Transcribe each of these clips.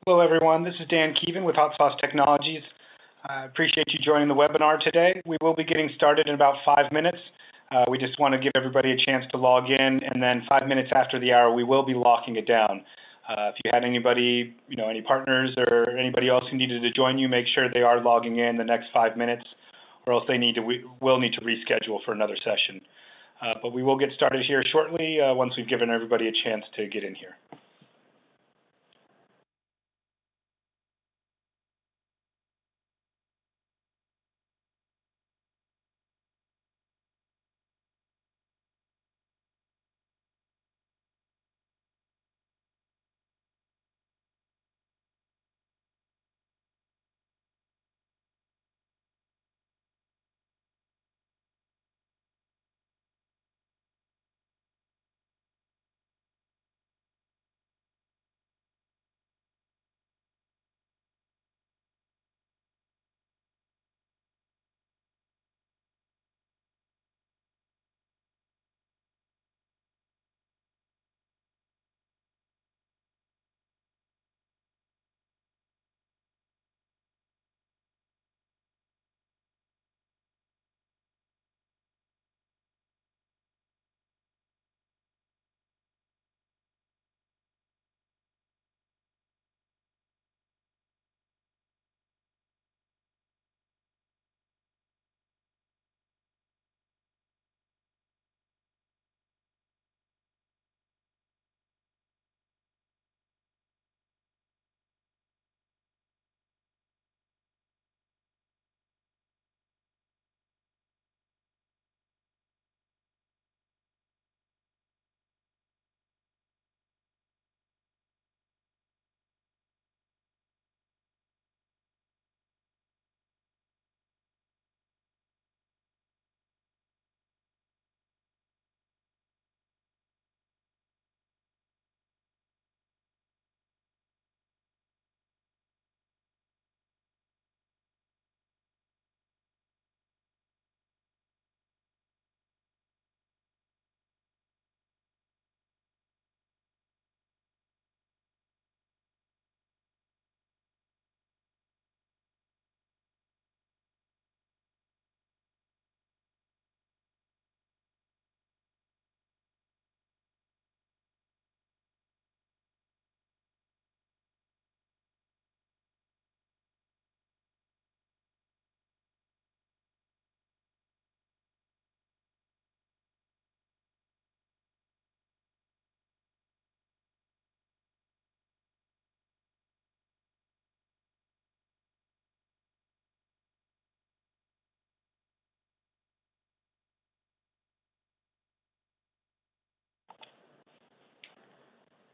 Hello, everyone. This is Dan Keevan with HotSauce Technologies. I appreciate you joining the webinar today. We will be getting started in about 5 minutes. We just want to give everybody a chance to log in, and then 5 minutes after the hour, we will be locking it down. If you had anybody, any partners or anybody else who needed to join you, make sure they are logging in the next 5 minutes, or else we will need to reschedule for another session. But we will get started here shortly once we've given everybody a chance to get in here.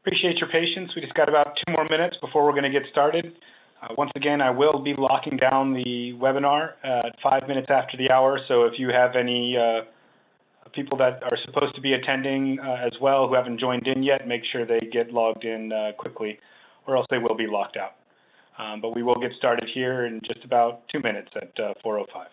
Appreciate your patience. We just got about 2 more minutes before we're going to get started. Once again, I will be locking down the webinar at 5 minutes after the hour, so if you have any people that are supposed to be attending as well who haven't joined in yet, make sure they get logged in quickly, or else they will be locked out. But we will get started here in just about 2 minutes at 4:05.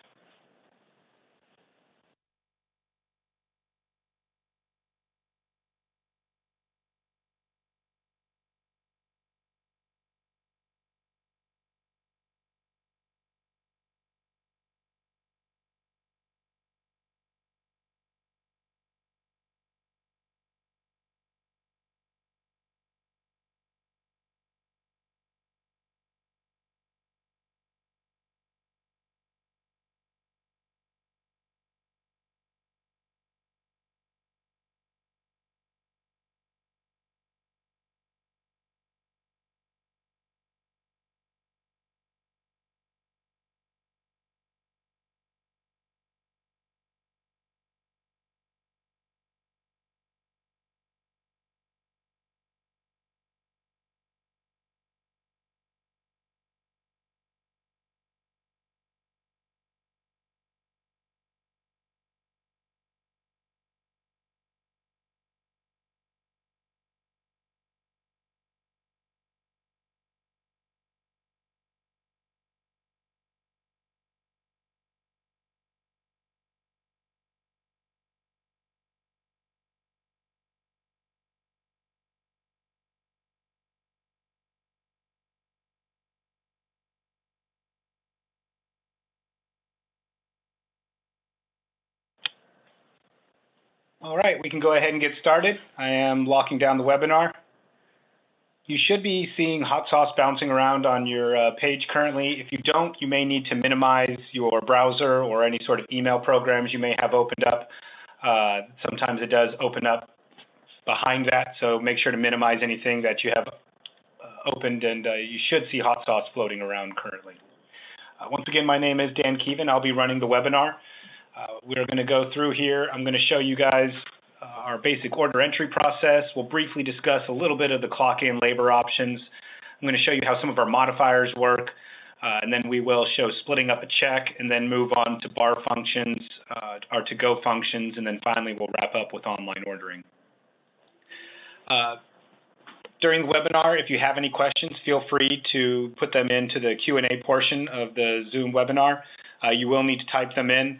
All right, we can go ahead and get started. I am locking down the webinar. You should be seeing HotSauce bouncing around on your page currently. If you don't, you may need to minimize your browser or any sort of email programs you may have opened up. Sometimes it does open up behind that, so make sure to minimize anything that you have opened, and you should see HotSauce floating around currently. Once again, my name is Dan Keevan. I'll be running the webinar. We're going to go through here. I'm going to show you guys our basic order entry process. We'll briefly discuss a little bit of the clock-in labor options. I'm going to show you how some of our modifiers work, and then we will show splitting up a check, and then move on to bar functions, our to-go functions, and then finally we'll wrap up with online ordering. During the webinar, if you have any questions, feel free to put them into the Q&A portion of the Zoom webinar. You will need to type them in.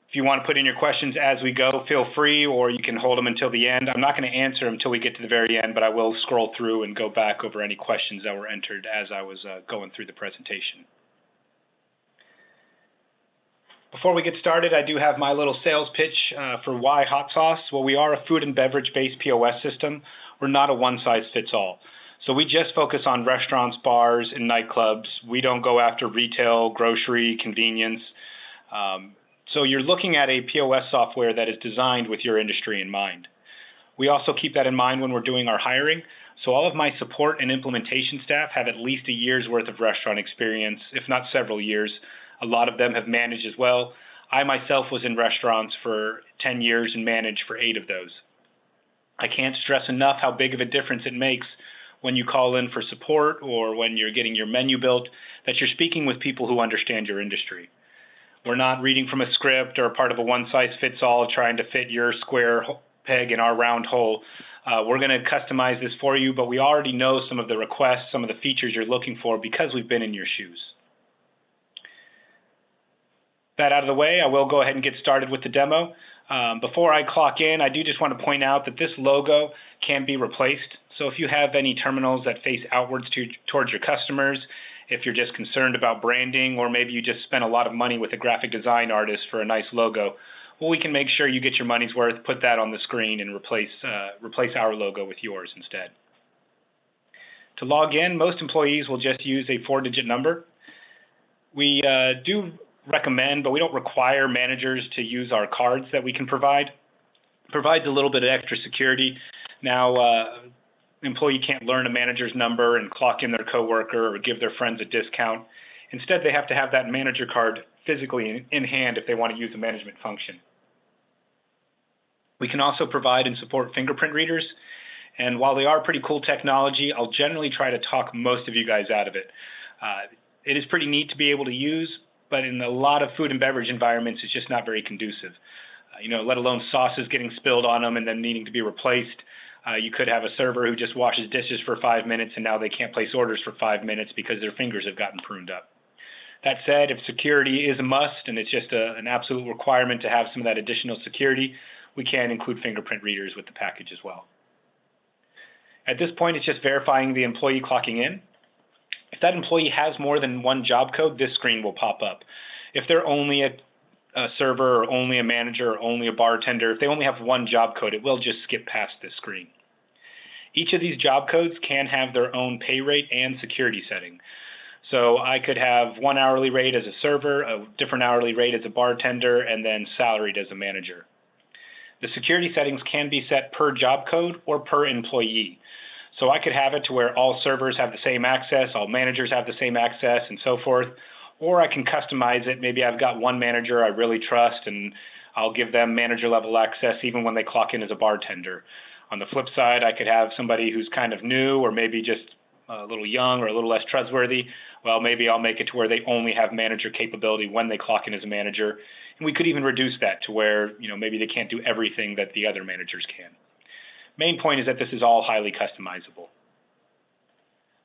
If you want to put in your questions as we go, feel free, or you can hold them until the end. I'm not going to answer them until we get to the very end, but I will scroll through and go back over any questions that were entered as I was going through the presentation. Before we get started, I do have my little sales pitch for why HotSauce. Well, we are a food and beverage-based POS system. We're not a one-size-fits-all. So we just focus on restaurants, bars, and nightclubs. We don't go after retail, grocery, convenience. So you're looking at a POS software that is designed with your industry in mind. We also keep that in mind when we're doing our hiring. So all of my support and implementation staff have at least a year's worth of restaurant experience, if not several years. A lot of them have managed as well. I myself was in restaurants for 10 years and managed for 8 of those. I can't stress enough how big of a difference it makes when you call in for support or when you're getting your menu built, that you're speaking with people who understand your industry. We're not reading from a script or part of a one-size-fits-all trying to fit your square peg in our round hole. We're going to customize this for you, but we already know some of the requests, some of the features you're looking for because we've been in your shoes. That out of the way, I will go ahead and get started with the demo. Before I clock in, I do just want to point out that this logo can be replaced. So if you have any terminals that face outwards towards your customers, if you're just concerned about branding, or maybe you just spent a lot of money with a graphic design artist for a nice logo, well, we can make sure you get your money's worth, put that on the screen, and replace our logo with yours instead. To log in, most employees will just use a 4-digit number. We do recommend, but we don't require managers to use our cards that we can provide. It provides a little bit of extra security. Now, employee can't learn a manager's number and clock in their coworker or give their friends a discount. Instead, they have to have that manager card physically in hand if they want to use a management function. We can also provide and support fingerprint readers. And while they are pretty cool technology, I'll generally try to talk most of you guys out of it. It is pretty neat to be able to use, but in a lot of food and beverage environments, it's just not very conducive. Let alone sauces getting spilled on them and then needing to be replaced. You could have a server who just washes dishes for 5 minutes and now they can't place orders for 5 minutes because their fingers have gotten pruned up. That said, if security is a must and it's just an absolute requirement to have some of that additional security, we can include fingerprint readers with the package as well. At this point, it's just verifying the employee clocking in. If that employee has more than one job code, this screen will pop up. If they're only a server or only a manager or only a bartender, if they only have one job code, it will just skip past this screen. Each of these job codes can have their own pay rate and security setting. So I could have one hourly rate as a server, a different hourly rate as a bartender, and then salaried as a manager. The security settings can be set per job code or per employee. So I could have it to where all servers have the same access, all managers have the same access, and so forth. Or I can customize it. Maybe I've got one manager I really trust, and I'll give them manager-level access even when they clock in as a bartender. On the flip side, I could have somebody who's kind of new or maybe just a little young or a little less trustworthy. Well, maybe I'll make it to where they only have manager capability when they clock in as a manager. And we could even reduce that to where, maybe they can't do everything that the other managers can. Main point is that this is all highly customizable.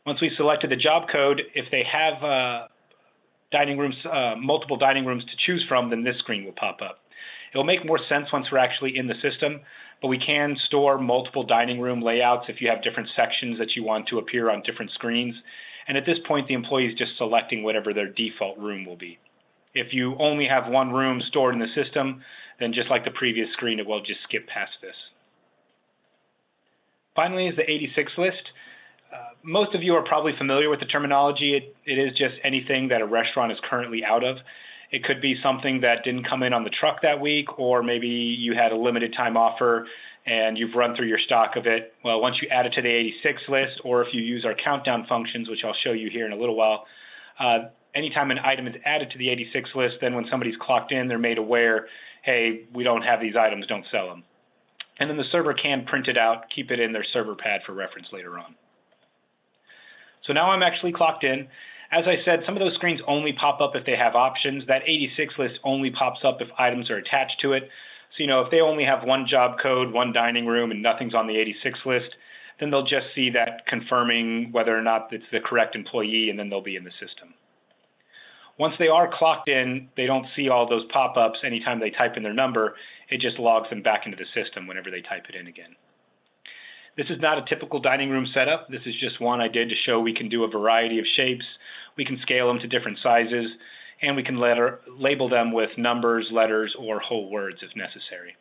Once we've selected the job code, if they have multiple dining rooms to choose from, then this screen will pop up. It'll make more sense once we're actually in the system, but we can store multiple dining room layouts if you have different sections that you want to appear on different screens. And at this point, the employee is just selecting whatever their default room will be. If you only have one room stored in the system, then just like the previous screen, it will just skip past this. Finally is the 86 list. Most of you are probably familiar with the terminology. It is just anything that a restaurant is currently out of. It could be something that didn't come in on the truck that week, or maybe you had a limited time offer and you've run through your stock of it. Well, once you add it to the 86 list, or if you use our countdown functions, which I'll show you here in a little while, anytime an item is added to the 86 list, then when somebody's clocked in, they're made aware, hey, we don't have these items, don't sell them. And then the server can print it out, keep it in their server pad for reference later on. So now I'm actually clocked in. As I said, some of those screens only pop up if they have options. That 86 list only pops up if items are attached to it. So, if they only have one job code, one dining room, and nothing's on the 86 list, then they'll just see that confirming whether or not it's the correct employee, and then they'll be in the system. Once they are clocked in, they don't see all those pop-ups anytime they type in their number. It just logs them back into the system whenever they type it in again. This is not a typical dining room setup. This is just one I did to show we can do a variety of shapes. We can scale them to different sizes, and we can label them with numbers, letters, or whole words if necessary.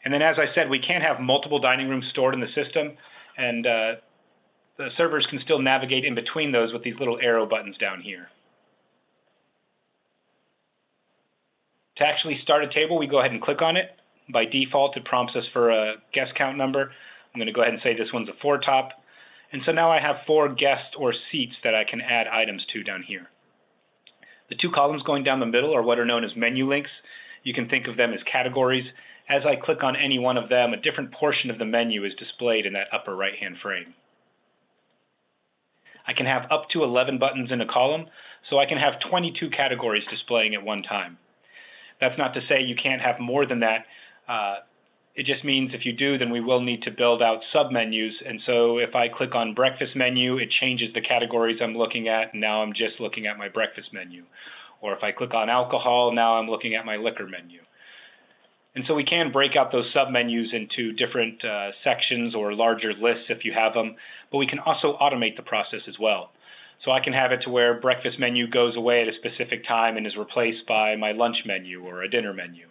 And then, as I said, we can have multiple dining rooms stored in the system, and the servers can still navigate in between those with these little arrow buttons down here. To actually start a table, we go ahead and click on it. By default, it prompts us for a guest count number. I'm going to go ahead and say this one's a 4 top. And so now I have 4 guests or seats that I can add items to down here. The 2 columns going down the middle are what are known as menu links. You can think of them as categories. As I click on any one of them, a different portion of the menu is displayed in that upper right-hand frame. I can have up to 11 buttons in a column, so I can have 22 categories displaying at one time. That's not to say you can't have more than that. It just means if you do, then we will need to build out submenus. And so if I click on breakfast menu, it changes the categories I'm looking at, and now I'm just looking at my breakfast menu. Or if I click on alcohol, now I'm looking at my liquor menu. And so we can break out those submenus into different sections or larger lists if you have them, but we can also automate the process as well. So I can have it to where breakfast menu goes away at a specific time and is replaced by my lunch menu or a dinner menu.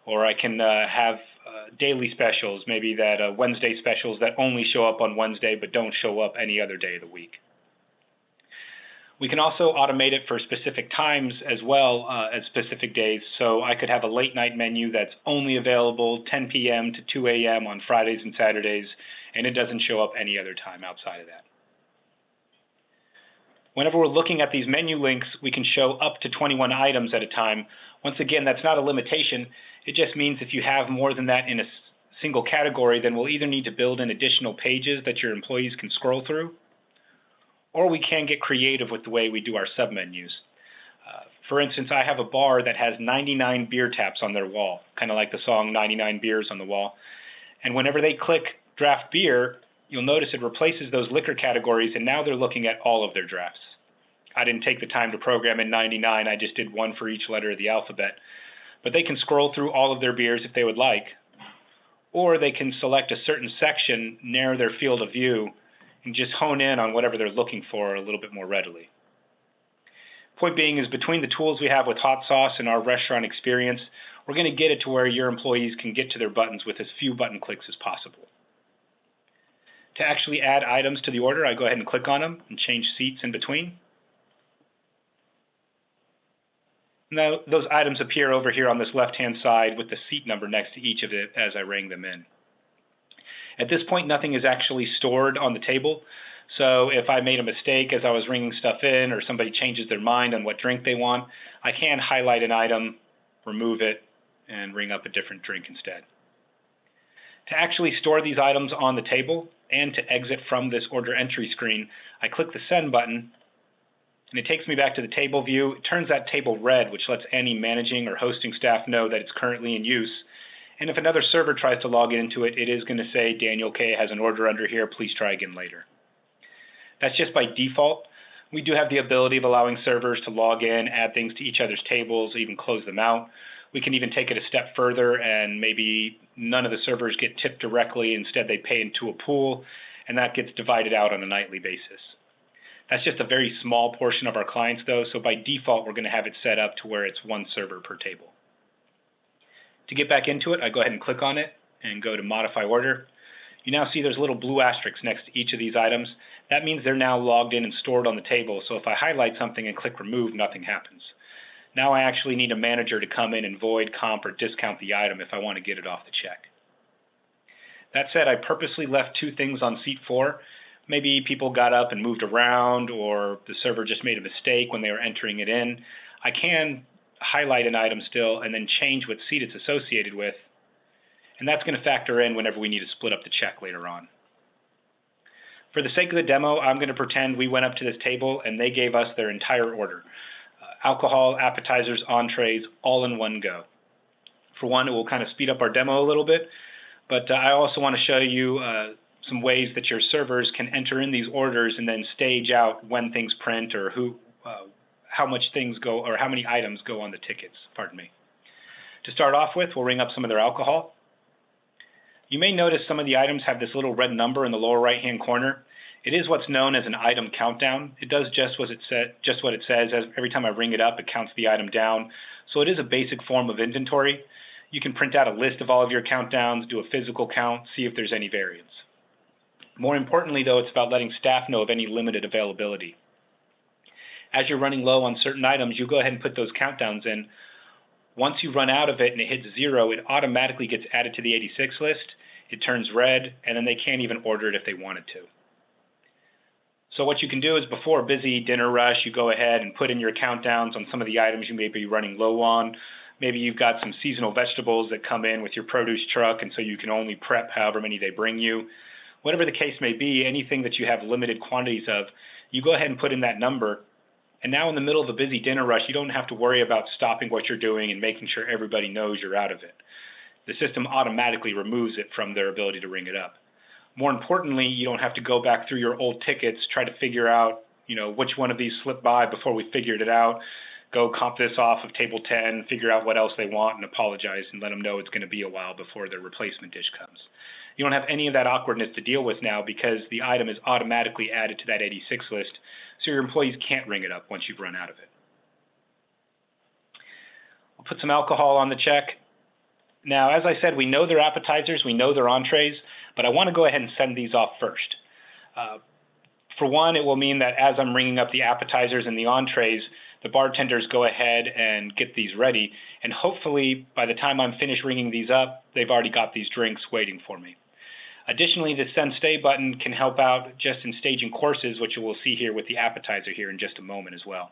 Or I can have daily specials, maybe that Wednesday specials that only show up on Wednesday but don't show up any other day of the week. We can also automate it for specific times as well as specific days. So I could have a late night menu that's only available 10 p.m. to 2 a.m. on Fridays and Saturdays, and it doesn't show up any other time outside of that. Whenever we're looking at these menu links, we can show up to 21 items at a time. Once again, that's not a limitation. It just means if you have more than that in a single category, then we'll either need to build in additional pages that your employees can scroll through, or we can get creative with the way we do our submenus. For instance, I have a bar that has 99 beer taps on their wall, kind of like the song 99 Beers on the Wall. And whenever they click draft beer, you'll notice it replaces those liquor categories, and now they're looking at all of their drafts. I didn't take the time to program in 99, I just did one for each letter of the alphabet. But they can scroll through all of their beers if they would like, or they can select a certain section, narrow their field of view, and just hone in on whatever they're looking for a little bit more readily. Point being is between the tools we have with HotSauce and our restaurant experience, we're going to get it to where your employees can get to their buttons with as few button clicks as possible. To actually add items to the order, I go ahead and click on them and change seats in between. Now, those items appear over here on this left-hand side with the seat number next to each of it as I rang them in. At this point, nothing is actually stored on the table. So if I made a mistake as I was ringing stuff in, or somebody changes their mind on what drink they want, I can highlight an item, remove it, and ring up a different drink instead. To actually store these items on the table and to exit from this order entry screen, I click the send button, and it takes me back to the table view. It turns that table red, which lets any managing or hosting staff know that it's currently in use. And if another server tries to log into it, it is going to say, Daniel K. has an order under here, please try again later. That's just by default. We do have the ability of allowing servers to log in, add things to each other's tables, even close them out. We can even take it a step further and maybe none of the servers get tipped directly. Instead, they pay into a pool, and that gets divided out on a nightly basis. That's just a very small portion of our clients, though, so by default, we're going to have it set up to where it's one server per table. To get back into it, I go ahead and click on it and go to Modify Order. You now see there's a little blue asterisk next to each of these items. That means they're now logged in and stored on the table, so if I highlight something and click Remove, nothing happens. Now I actually need a manager to come in and void, comp, or discount the item if I want to get it off the check. That said, I purposely left two things on seat 4. Maybe people got up and moved around, or the server just made a mistake when they were entering it in. I can highlight an item still and then change what seat it's associated with, and that's going to factor in whenever we need to split up the check later on. For the sake of the demo, I'm going to pretend we went up to this table and they gave us their entire order. Alcohol, appetizers, entrees, all in one go. For one, it will kind of speed up our demo a little bit, but I also want to show you some ways that your servers can enter in these orders and then stage out when things print or how much things go or how many items go on the tickets, pardon me. To start off with, we'll ring up some of their alcohol. You may notice some of the items have this little red number in the lower right-hand corner. It is what's known as an item countdown. It does just what it says. Every time I ring it up, it counts the item down. So it is a basic form of inventory. You can print out a list of all of your countdowns, do a physical count, see if there's any variance. More importantly, though, it's about letting staff know of any limited availability. As you're running low on certain items, you go ahead and put those countdowns in. Once you run out of it and it hits 0, it automatically gets added to the 86 list. It turns red, and then they can't even order it if they wanted to. So what you can do is before a busy dinner rush, you go ahead and put in your countdowns on some of the items you may be running low on. Maybe you've got some seasonal vegetables that come in with your produce truck, and so you can only prep however many they bring you. Whatever the case may be, anything that you have limited quantities of, you go ahead and put in that number. And now in the middle of a busy dinner rush, you don't have to worry about stopping what you're doing and making sure everybody knows you're out of it. The system automatically removes it from their ability to ring it up. More importantly, you don't have to go back through your old tickets, try to figure out, which one of these slipped by before we figured it out, go comp this off of table 10, figure out what else they want and apologize and let them know it's going to be a while before their replacement dish comes. You don't have any of that awkwardness to deal with now because the item is automatically added to that 86 list, so your employees can't ring it up once you've run out of it. I'll put some alcohol on the check. Now, as I said, we know their appetizers, we know their entrees, but I want to go ahead and send these off first. For one, it will mean that as I'm ringing up the appetizers and the entrees, the bartenders go ahead and get these ready, and hopefully by the time I'm finished ringing these up, they've already got these drinks waiting for me. Additionally, the Send Stay button can help out just in staging courses, which you will see here with the appetizer here in just a moment as well.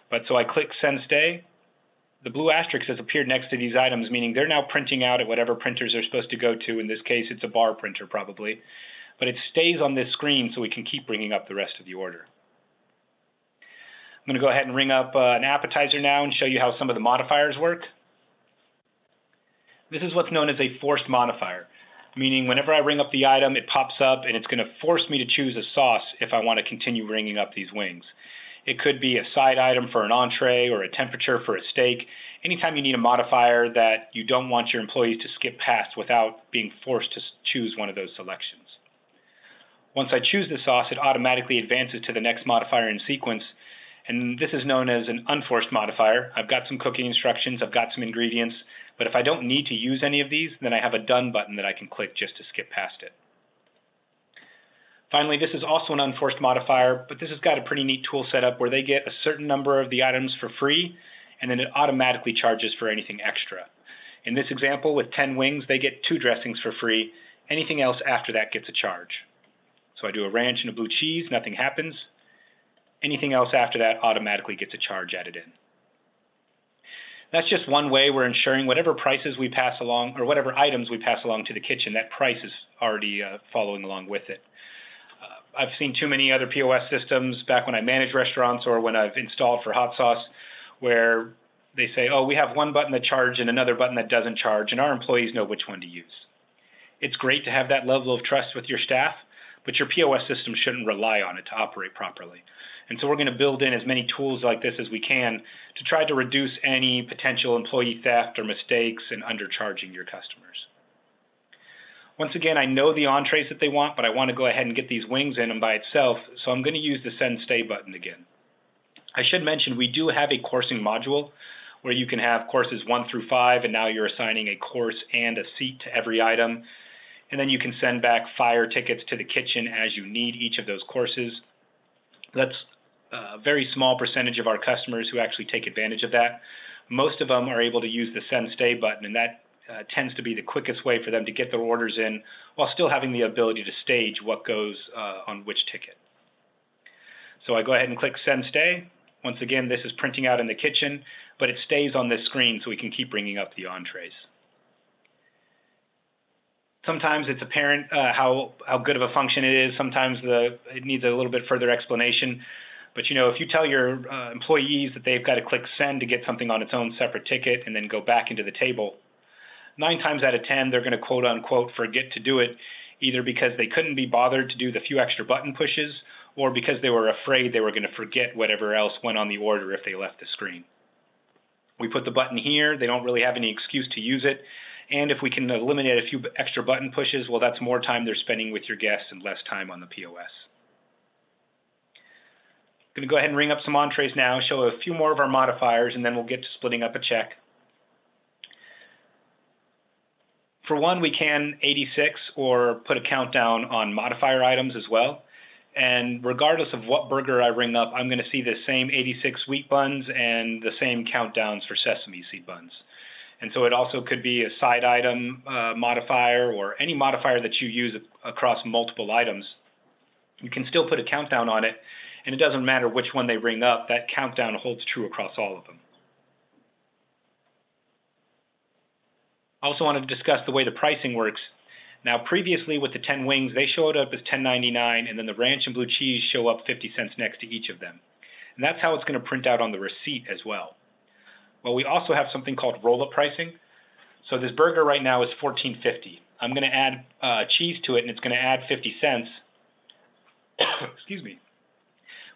But so I click Send Stay. The blue asterisk has appeared next to these items, meaning they're now printing out at whatever printers they're supposed to go to. In this case, it's a bar printer probably. But it stays on this screen so we can keep bringing up the rest of the order. I'm going to go ahead and ring up an appetizer now and show you how some of the modifiers work. This is what's known as a forced modifier, meaning whenever I ring up the item, it pops up and it's going to force me to choose a sauce if I want to continue ringing up these wings. It could be a side item for an entree or a temperature for a steak. Anytime you need a modifier that you don't want your employees to skip past without being forced to choose one of those selections. Once I choose the sauce, it automatically advances to the next modifier in sequence, and this is known as an unforced modifier. I've got some cooking instructions, I've got some ingredients, but if I don't need to use any of these, then I have a Done button that I can click just to skip past it. Finally, this is also an unforced modifier, but this has got a pretty neat tool set up where they get a certain number of the items for free, and then it automatically charges for anything extra. In this example, with 10 wings, they get 2 dressings for free. Anything else after that gets a charge. So I do a ranch and a blue cheese, nothing happens. Anything else after that automatically gets a charge added in. That's just one way we're ensuring whatever prices we pass along, or whatever items we pass along to the kitchen, that price is already following along with it. I've seen too many other POS systems back when I managed restaurants or when I've installed for HotSauce where they say, oh, we have one button that charges and another button that doesn't charge, and our employees know which one to use. It's great to have that level of trust with your staff, but your POS system shouldn't rely on it to operate properly. And so we're going to build in as many tools like this as we can to try to reduce any potential employee theft or mistakes and undercharging your customers. Once again, I know the entrees that they want, but I want to go ahead and get these wings in them by itself, so I'm going to use the Send Stay button again. I should mention we do have a coursing module where you can have courses 1 through 5, and now you're assigning a course and a seat to every item. And then you can send back fire tickets to the kitchen as you need each of those courses. That's a very small percentage of our customers who actually take advantage of that. Most of them are able to use the Send Stay button, and that tends to be the quickest way for them to get their orders in while still having the ability to stage what goes on which ticket. So I go ahead and click Send Stay. Once again, this is printing out in the kitchen, but it stays on this screen so we can keep bringing up the entrees. Sometimes it's apparent how good of a function it is. Sometimes it needs a little bit further explanation. But if you tell your employees that they've got to click Send to get something on its own separate ticket and then go back into the table, 9 times out of 10, they're going to quote unquote forget to do it, either because they couldn't be bothered to do the few extra button pushes or because they were afraid they were going to forget whatever else went on the order if they left the screen. We put the button here. They don't really have any excuse to use it. And if we can eliminate a few extra button pushes, well, that's more time they're spending with your guests and less time on the POS. I'm going to go ahead and ring up some entrees now, show a few more of our modifiers, and then we'll get to splitting up a check. For one, we can 86 or put a countdown on modifier items as well. And regardless of what burger I ring up, I'm going to see the same 86 wheat buns and the same countdowns for sesame seed buns. And so it also could be a side item modifier or any modifier that you use across multiple items. You can still put a countdown on it, and it doesn't matter which one they ring up. That countdown holds true across all of them. I also want to discuss the way the pricing works. Now, previously with the 10 wings, they showed up as $10.99, and then the ranch and blue cheese show up 50 cents next to each of them. And that's how it's going to print out on the receipt as well. Well, we also have something called roll-up pricing. So this burger right now is $14.50. I'm going to add cheese to it, and it's going to add 50 cents. Excuse me.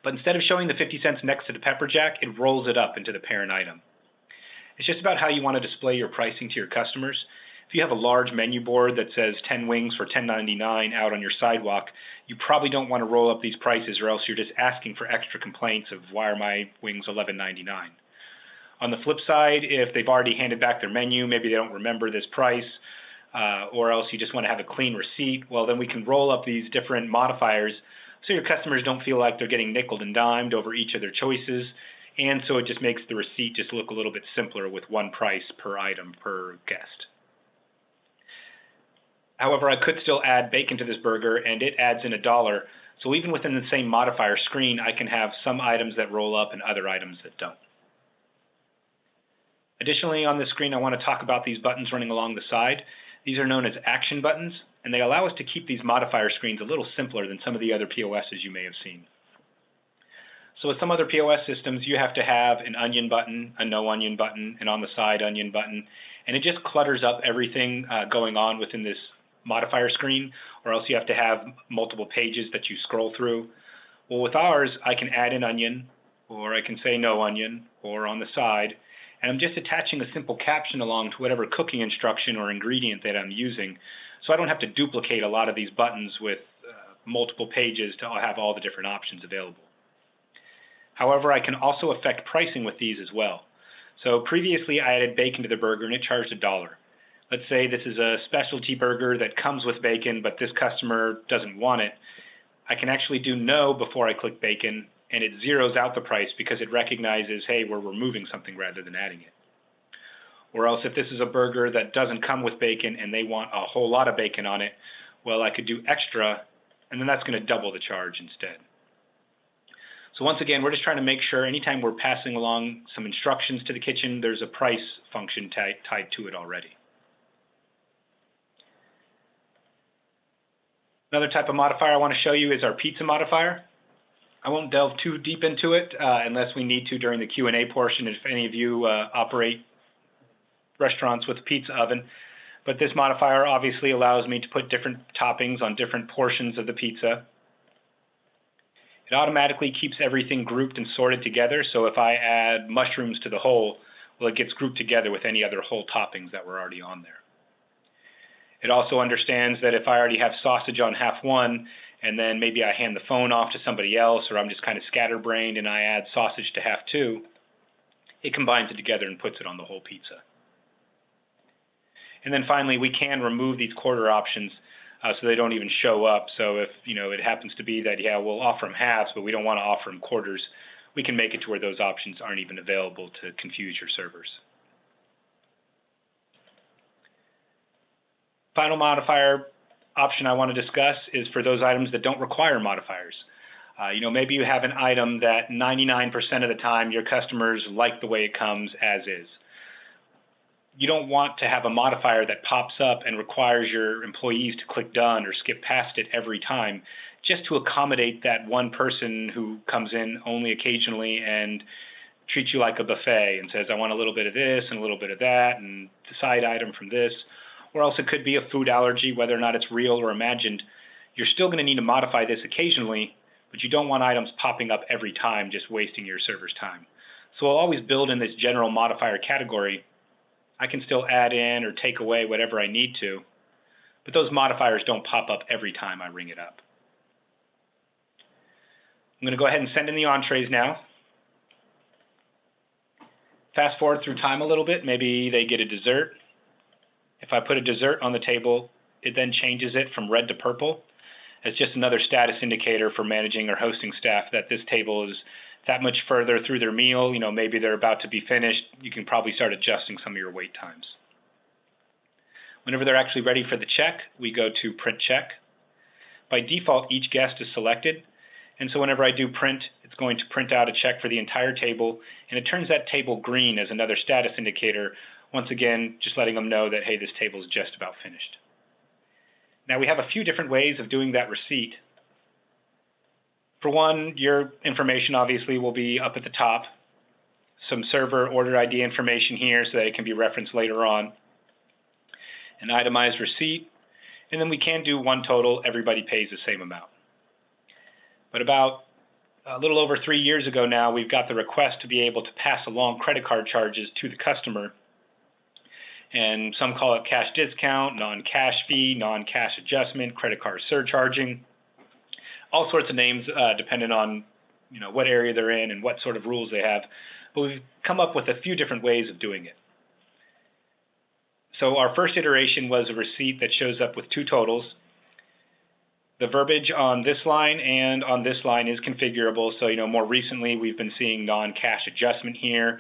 But instead of showing the 50 cents next to the pepper jack, it rolls it up into the parent item. It's just about how you want to display your pricing to your customers. If you have a large menu board that says 10 wings for $10.99 out on your sidewalk, you probably don't want to roll up these prices, or else you're just asking for extra complaints of why are my wings $11.99. On the flip side, if they've already handed back their menu, maybe they don't remember this price, or else you just want to have a clean receipt, well, then we can roll up these different modifiers so your customers don't feel like they're getting nickeled and dimed over each of their choices, and so it just makes the receipt just look a little bit simpler with one price per item per guest. However, I could still add bacon to this burger, and it adds in $1. So even within the same modifier screen, I can have some items that roll up and other items that don't. Additionally, on this screen, I want to talk about these buttons running along the side. These are known as action buttons, and they allow us to keep these modifier screens a little simpler than some of the other POSs you may have seen. So with some other POS systems, you have to have an onion button, a no onion button, and on the side onion button, and it just clutters up everything going on within this modifier screen, or else you have to have multiple pages that you scroll through. Well, with ours, I can add an onion, or I can say no onion, or on the side, and I'm just attaching a simple caption along to whatever cooking instruction or ingredient that I'm using, so I don't have to duplicate a lot of these buttons with multiple pages to have all the different options available. However, I can also affect pricing with these as well. So previously, I added bacon to the burger, and it charged $1. Let's say this is a specialty burger that comes with bacon, but this customer doesn't want it. I can actually do no before I click bacon, and it zeroes out the price because it recognizes, hey, we're removing something rather than adding it. Or else if this is a burger that doesn't come with bacon and they want a whole lot of bacon on it, well, I could do extra, and then that's going to double the charge instead. So once again, we're just trying to make sure anytime we're passing along some instructions to the kitchen, there's a price function tied to it already. Another type of modifier I want to show you is our pizza modifier. I won't delve too deep into it unless we need to during the Q&A portion if any of you operate restaurants with a pizza oven. But this modifier obviously allows me to put different toppings on different portions of the pizza. It automatically keeps everything grouped and sorted together, so if I add mushrooms to the whole, well, it gets grouped together with any other whole toppings that were already on there. It also understands that if I already have sausage on half one, and then maybe I hand the phone off to somebody else, or I'm just kind of scatterbrained and I add sausage to half two, it combines it together and puts it on the whole pizza. And then finally, we can remove these quarter options so they don't even show up. So if it happens to be that, yeah, we'll offer them halves, but we don't want to offer them quarters, we can make it to where those options aren't even available to confuse your servers. Final modifier option I want to discuss is for those items that don't require modifiers. Maybe you have an item that 99% of the time your customers like the way it comes as is. You don't want to have a modifier that pops up and requires your employees to click done or skip past it every time just to accommodate that one person who comes in only occasionally and treats you like a buffet and says, I want a little bit of this and a little bit of that and the side item from this. Or else it could be a food allergy, whether or not it's real or imagined. You're still going to need to modify this occasionally, but you don't want items popping up every time, just wasting your server's time. So I'll always build in this general modifier category. I can still add in or take away whatever I need to, but those modifiers don't pop up every time I ring it up. I'm going to go ahead and send in the entrees now. Fast forward through time a little bit. Maybe they get a dessert. If I put a dessert on the table, it then changes it from red to purple. It's just another status indicator for managing or hosting staff that this table is that much further through their meal. Maybe they're about to be finished. You can probably start adjusting some of your wait times. Whenever they're actually ready for the check, we go to print check. By default, each guest is selected. And so whenever I do print, it's going to print out a check for the entire table, and it turns that table green as another status indicator, once again, just letting them know that, hey, this table is just about finished. Now, we have a few different ways of doing that receipt. For one, your information obviously will be up at the top, some server order ID information here so that it can be referenced later on, an itemized receipt, and then we can do one total, everybody pays the same amount. But about a little over 3 years ago now, we've got the request to be able to pass along credit card charges to the customer. And some call it cash discount, non-cash fee, non-cash adjustment, credit card surcharging, all sorts of names depending on what area they're in and what sort of rules they have. But we've come up with a few different ways of doing it. So our first iteration was a receipt that shows up with two totals. The verbiage on this line and on this line is configurable. So, more recently we've been seeing non-cash adjustment here.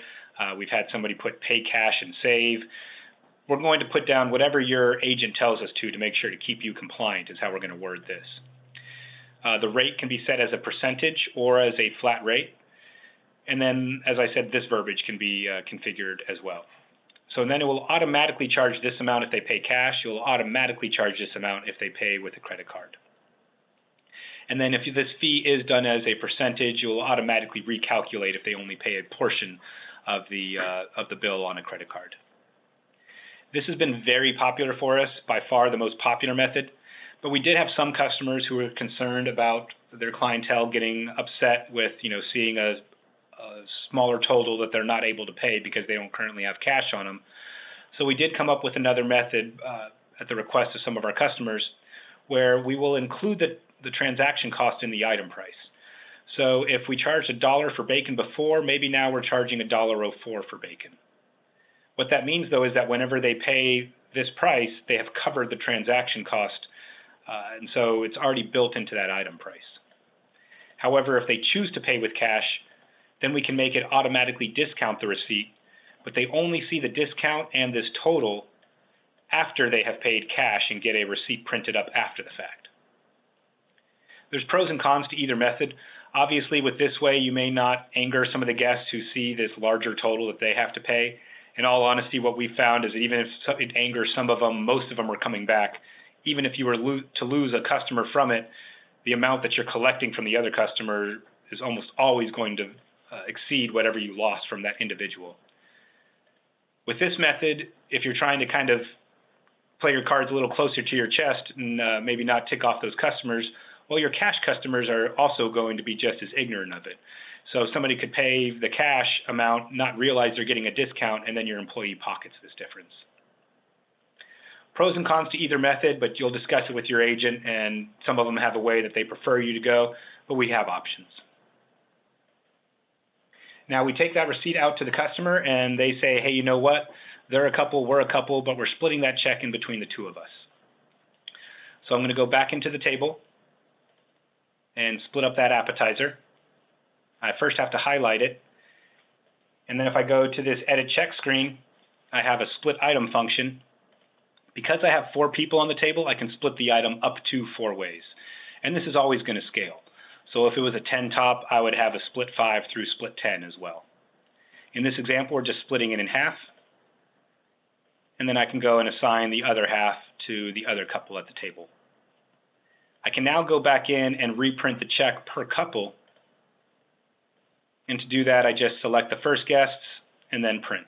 We've had somebody put pay cash and save. We're going to put down whatever your agent tells us to make sure to keep you compliant is how we're going to word this. The rate can be set as a percentage or as a flat rate. And then, as I said, this verbiage can be configured as well. So then it will automatically charge this amount if they pay cash. It will automatically charge this amount if they pay with a credit card. And then if this fee is done as a percentage, it will automatically recalculate if they only pay a portion of the bill on a credit card. This has been very popular for us, by far the most popular method, but we did have some customers who were concerned about their clientele getting upset with, seeing a smaller total that they're not able to pay because they don't currently have cash on them. So we did come up with another method at the request of some of our customers where we will include the transaction cost in the item price. So if we charged $1 for bacon before, maybe now we're charging $1.04 for bacon. What that means, though, is that whenever they pay this price, they have covered the transaction cost, and so it's already built into that item price. However, if they choose to pay with cash, then we can make it automatically discount the receipt, but they only see the discount and this total after they have paid cash and get a receipt printed up after the fact. There's pros and cons to either method. Obviously, with this way, you may not anger some of the guests who see this larger total that they have to pay. In all honesty, what we found is that even if it angers some of them, most of them are coming back. Even if you were to lose a customer from it, the amount that you're collecting from the other customer is almost always going to exceed whatever you lost from that individual. With this method, if you're trying to kind of play your cards a little closer to your chest and maybe not tick off those customers, well, your cash customers are also going to be just as ignorant of it. So somebody could pay the cash amount, not realize they're getting a discount, and then your employee pockets this difference. Pros and cons to either method, but you'll discuss it with your agent, and some of them have a way that they prefer you to go, but we have options. Now we take that receipt out to the customer and they say, hey, you know what? They're a couple, we're a couple, but we're splitting that check in between the two of us. So I'm going to go back into the table and split up that appetizer. I first have to highlight it. And then if I go to this edit check screen, I have a split item function. Because I have 4 people on the table, I can split the item up to 4 ways. And this is always going to scale. So if it was a 10 top, I would have a split 5 through split 10 as well. In this example, we're just splitting it in half. And then I can go and assign the other half to the other couple at the table. I can now go back in and reprint the check per couple. And to do that, I just select the first guests and then print.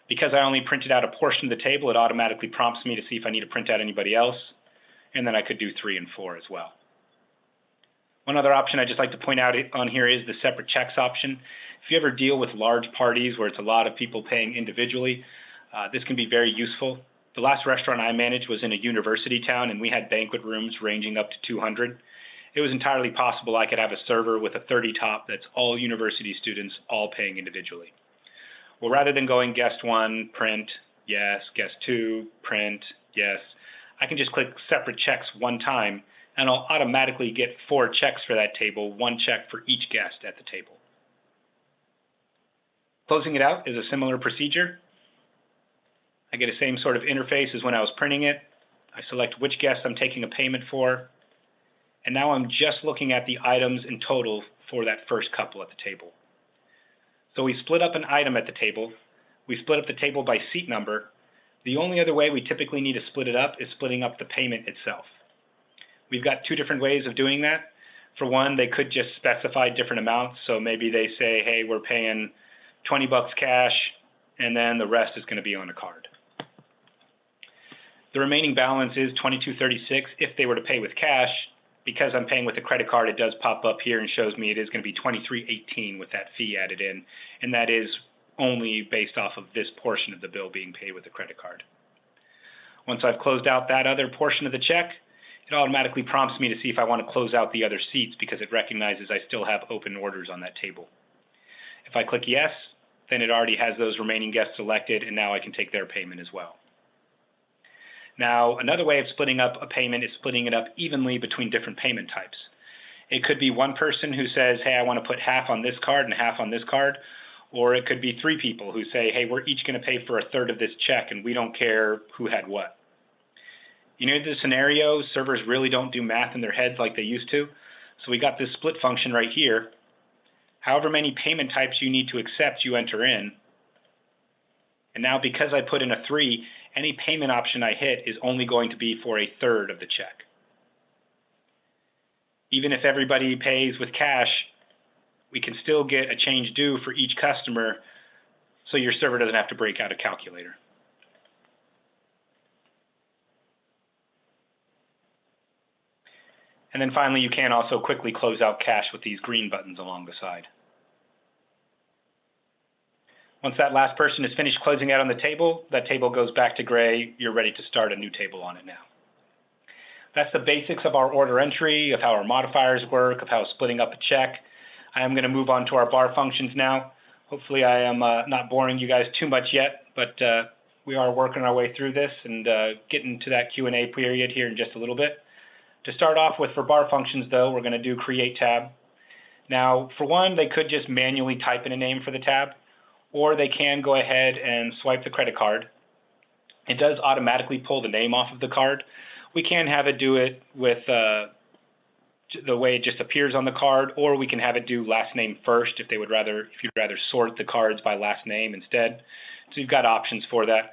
Because I only printed out a portion of the table, it automatically prompts me to see if I need to print out anybody else. And then I could do 3 and 4 as well. One other option I'd just like to point out on here is the separate checks option. If you ever deal with large parties where it's a lot of people paying individually, this can be very useful. The last restaurant I managed was in a university town, and we had banquet rooms ranging up to 200. It was entirely possible I could have a server with a 30 top that's all university students, all paying individually. Well, rather than going guest 1, print, yes, guest 2, print, yes, I can just click separate checks one time, and I'll automatically get 4 checks for that table, 1 check for each guest at the table. Closing it out is a similar procedure. I get the same sort of interface as when I was printing it. I select which guest I'm taking a payment for, and now I'm just looking at the items in total for that first couple at the table. So we split up an item at the table. We split up the table by seat number. The only other way we typically need to split it up is splitting up the payment itself. We've got 2 different ways of doing that. For one, they could just specify different amounts. So maybe they say, hey, we're paying $20 cash, and then the rest is going to be on a card. The remaining balance is $22.36 if they were to pay with cash. Because I'm paying with a credit card, it does pop up here and shows me it is going to be $23.18 with that fee added in, and that is only based off of this portion of the bill being paid with a credit card. Once I've closed out that other portion of the check, it automatically prompts me to see if I want to close out the other seats because it recognizes I still have open orders on that table. If I click yes, then it already has those remaining guests selected, and now I can take their payment as well. Now, another way of splitting up a payment is splitting it up evenly between different payment types. It could be one person who says, hey, I want to put half on this card and half on this card, or it could be 3 people who say, hey, we're each going to pay for a third of this check and we don't care who had what. You know, the scenario, servers really don't do math in their heads like they used to, so we got this split function right here. However many payment types you need to accept, you enter in. And now because I put in a 3, any payment option I hit is only going to be for a third of the check. Even if everybody pays with cash, we can still get a change due for each customer so your server doesn't have to break out a calculator. And then finally, you can also quickly close out cash with these green buttons along the side. Once that last person is finished closing out on the table, that table goes back to gray. You're ready to start a new table on it now. That's the basics of our order entry, of how our modifiers work, of how splitting up a check. I am going to move on to our bar functions now. Hopefully I am not boring you guys too much yet, but we are working our way through this and getting to that Q&A period here in just a little bit. To start off with, for bar functions, though, we're going to do create tab. Now, for one, they could just manually type in a name for the tab, or they can go ahead and swipe the credit card. It does automatically pull the name off of the card. We can have it do it with the way it just appears on the card, or we can have it do last name first if you'd rather sort the cards by last name instead. So you've got options for that.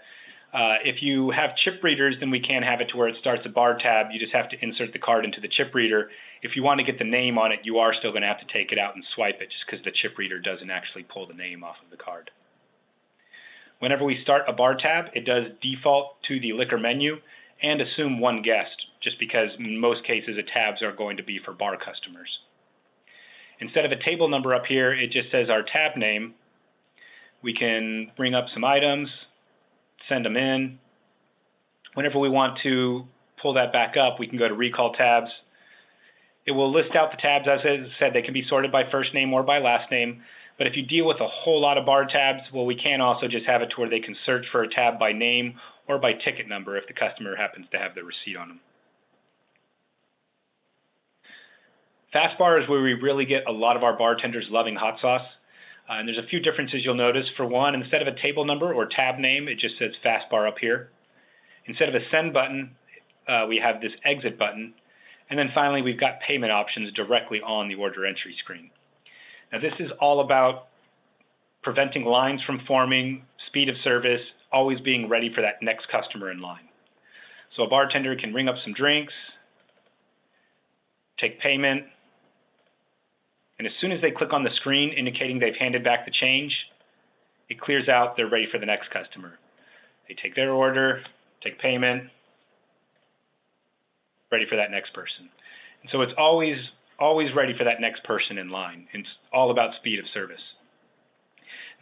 If you have chip readers, then we can have it to where it starts a bar tab. You just have to insert the card into the chip reader. If you want to get the name on it, you are still going to have to take it out and swipe it just because the chip reader doesn't actually pull the name off of the card. Whenever we start a bar tab, it does default to the liquor menu and assume 1 guest, just because in most cases the tabs are going to be for bar customers. Instead of a table number up here, it just says our tab name. We can bring up some items, send them in. Whenever we want to pull that back up, we can go to recall tabs. It will list out the tabs. As I said, they can be sorted by first name or by last name, But if you deal with a whole lot of bar tabs, well, we can also just have it to where they can search for a tab by name or by ticket number if the customer happens to have the receipt on them. Fastbar is where we really get a lot of our bartenders loving HotSauce. And there's a few differences you'll notice. For one, instead of a table number or tab name, it just says Fastbar up here. Instead of a send button, we have this exit button. And then finally, we've got payment options directly on the order entry screen. Now, this is all about preventing lines from forming, speed of service, always being ready for that next customer in line. So a bartender can ring up some drinks, take payment, and as soon as they click on the screen indicating they've handed back the change, it clears out, they're ready for the next customer. They take their order, take payment, ready for that next person. And so it's always ready for that next person in line. It's all about speed of service.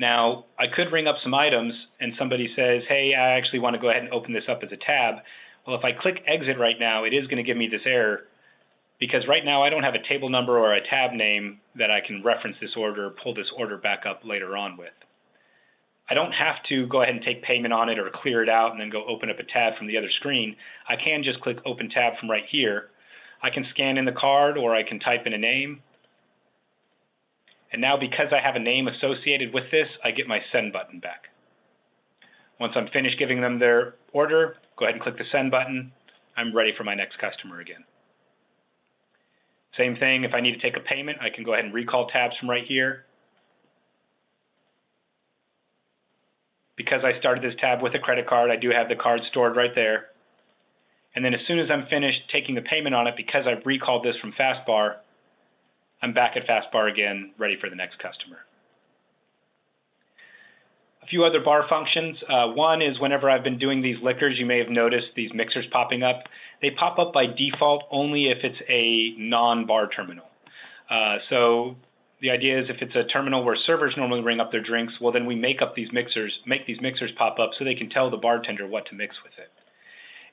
Now, I could ring up some items and somebody says, hey, I actually want to go ahead and open this up as a tab. Well, if I click exit right now, it is going to give me this error because right now I don't have a table number or a tab name that I can reference this order, pull this order back up later on with. I don't have to go ahead and take payment on it or clear it out and then go open up a tab from the other screen. I can just click open tab from right here. I can scan in the card or I can type in a name. And now because I have a name associated with this, I get my send button back. Once I'm finished giving them their order, go ahead and click the send button. I'm ready for my next customer again. Same thing, if I need to take a payment, I can go ahead and recall tabs from right here. Because I started this tab with a credit card, I do have the card stored right there. And then as soon as I'm finished taking the payment on it, because I've recalled this from Fastbar, I'm back at Fastbar again, ready for the next customer. A few other bar functions. One is whenever I've been doing these liquors, you may have noticed these mixers popping up. They pop up by default only if it's a non-bar terminal. So the idea is if it's a terminal where servers normally ring up their drinks, well then we make these mixers pop up so they can tell the bartender what to mix with it.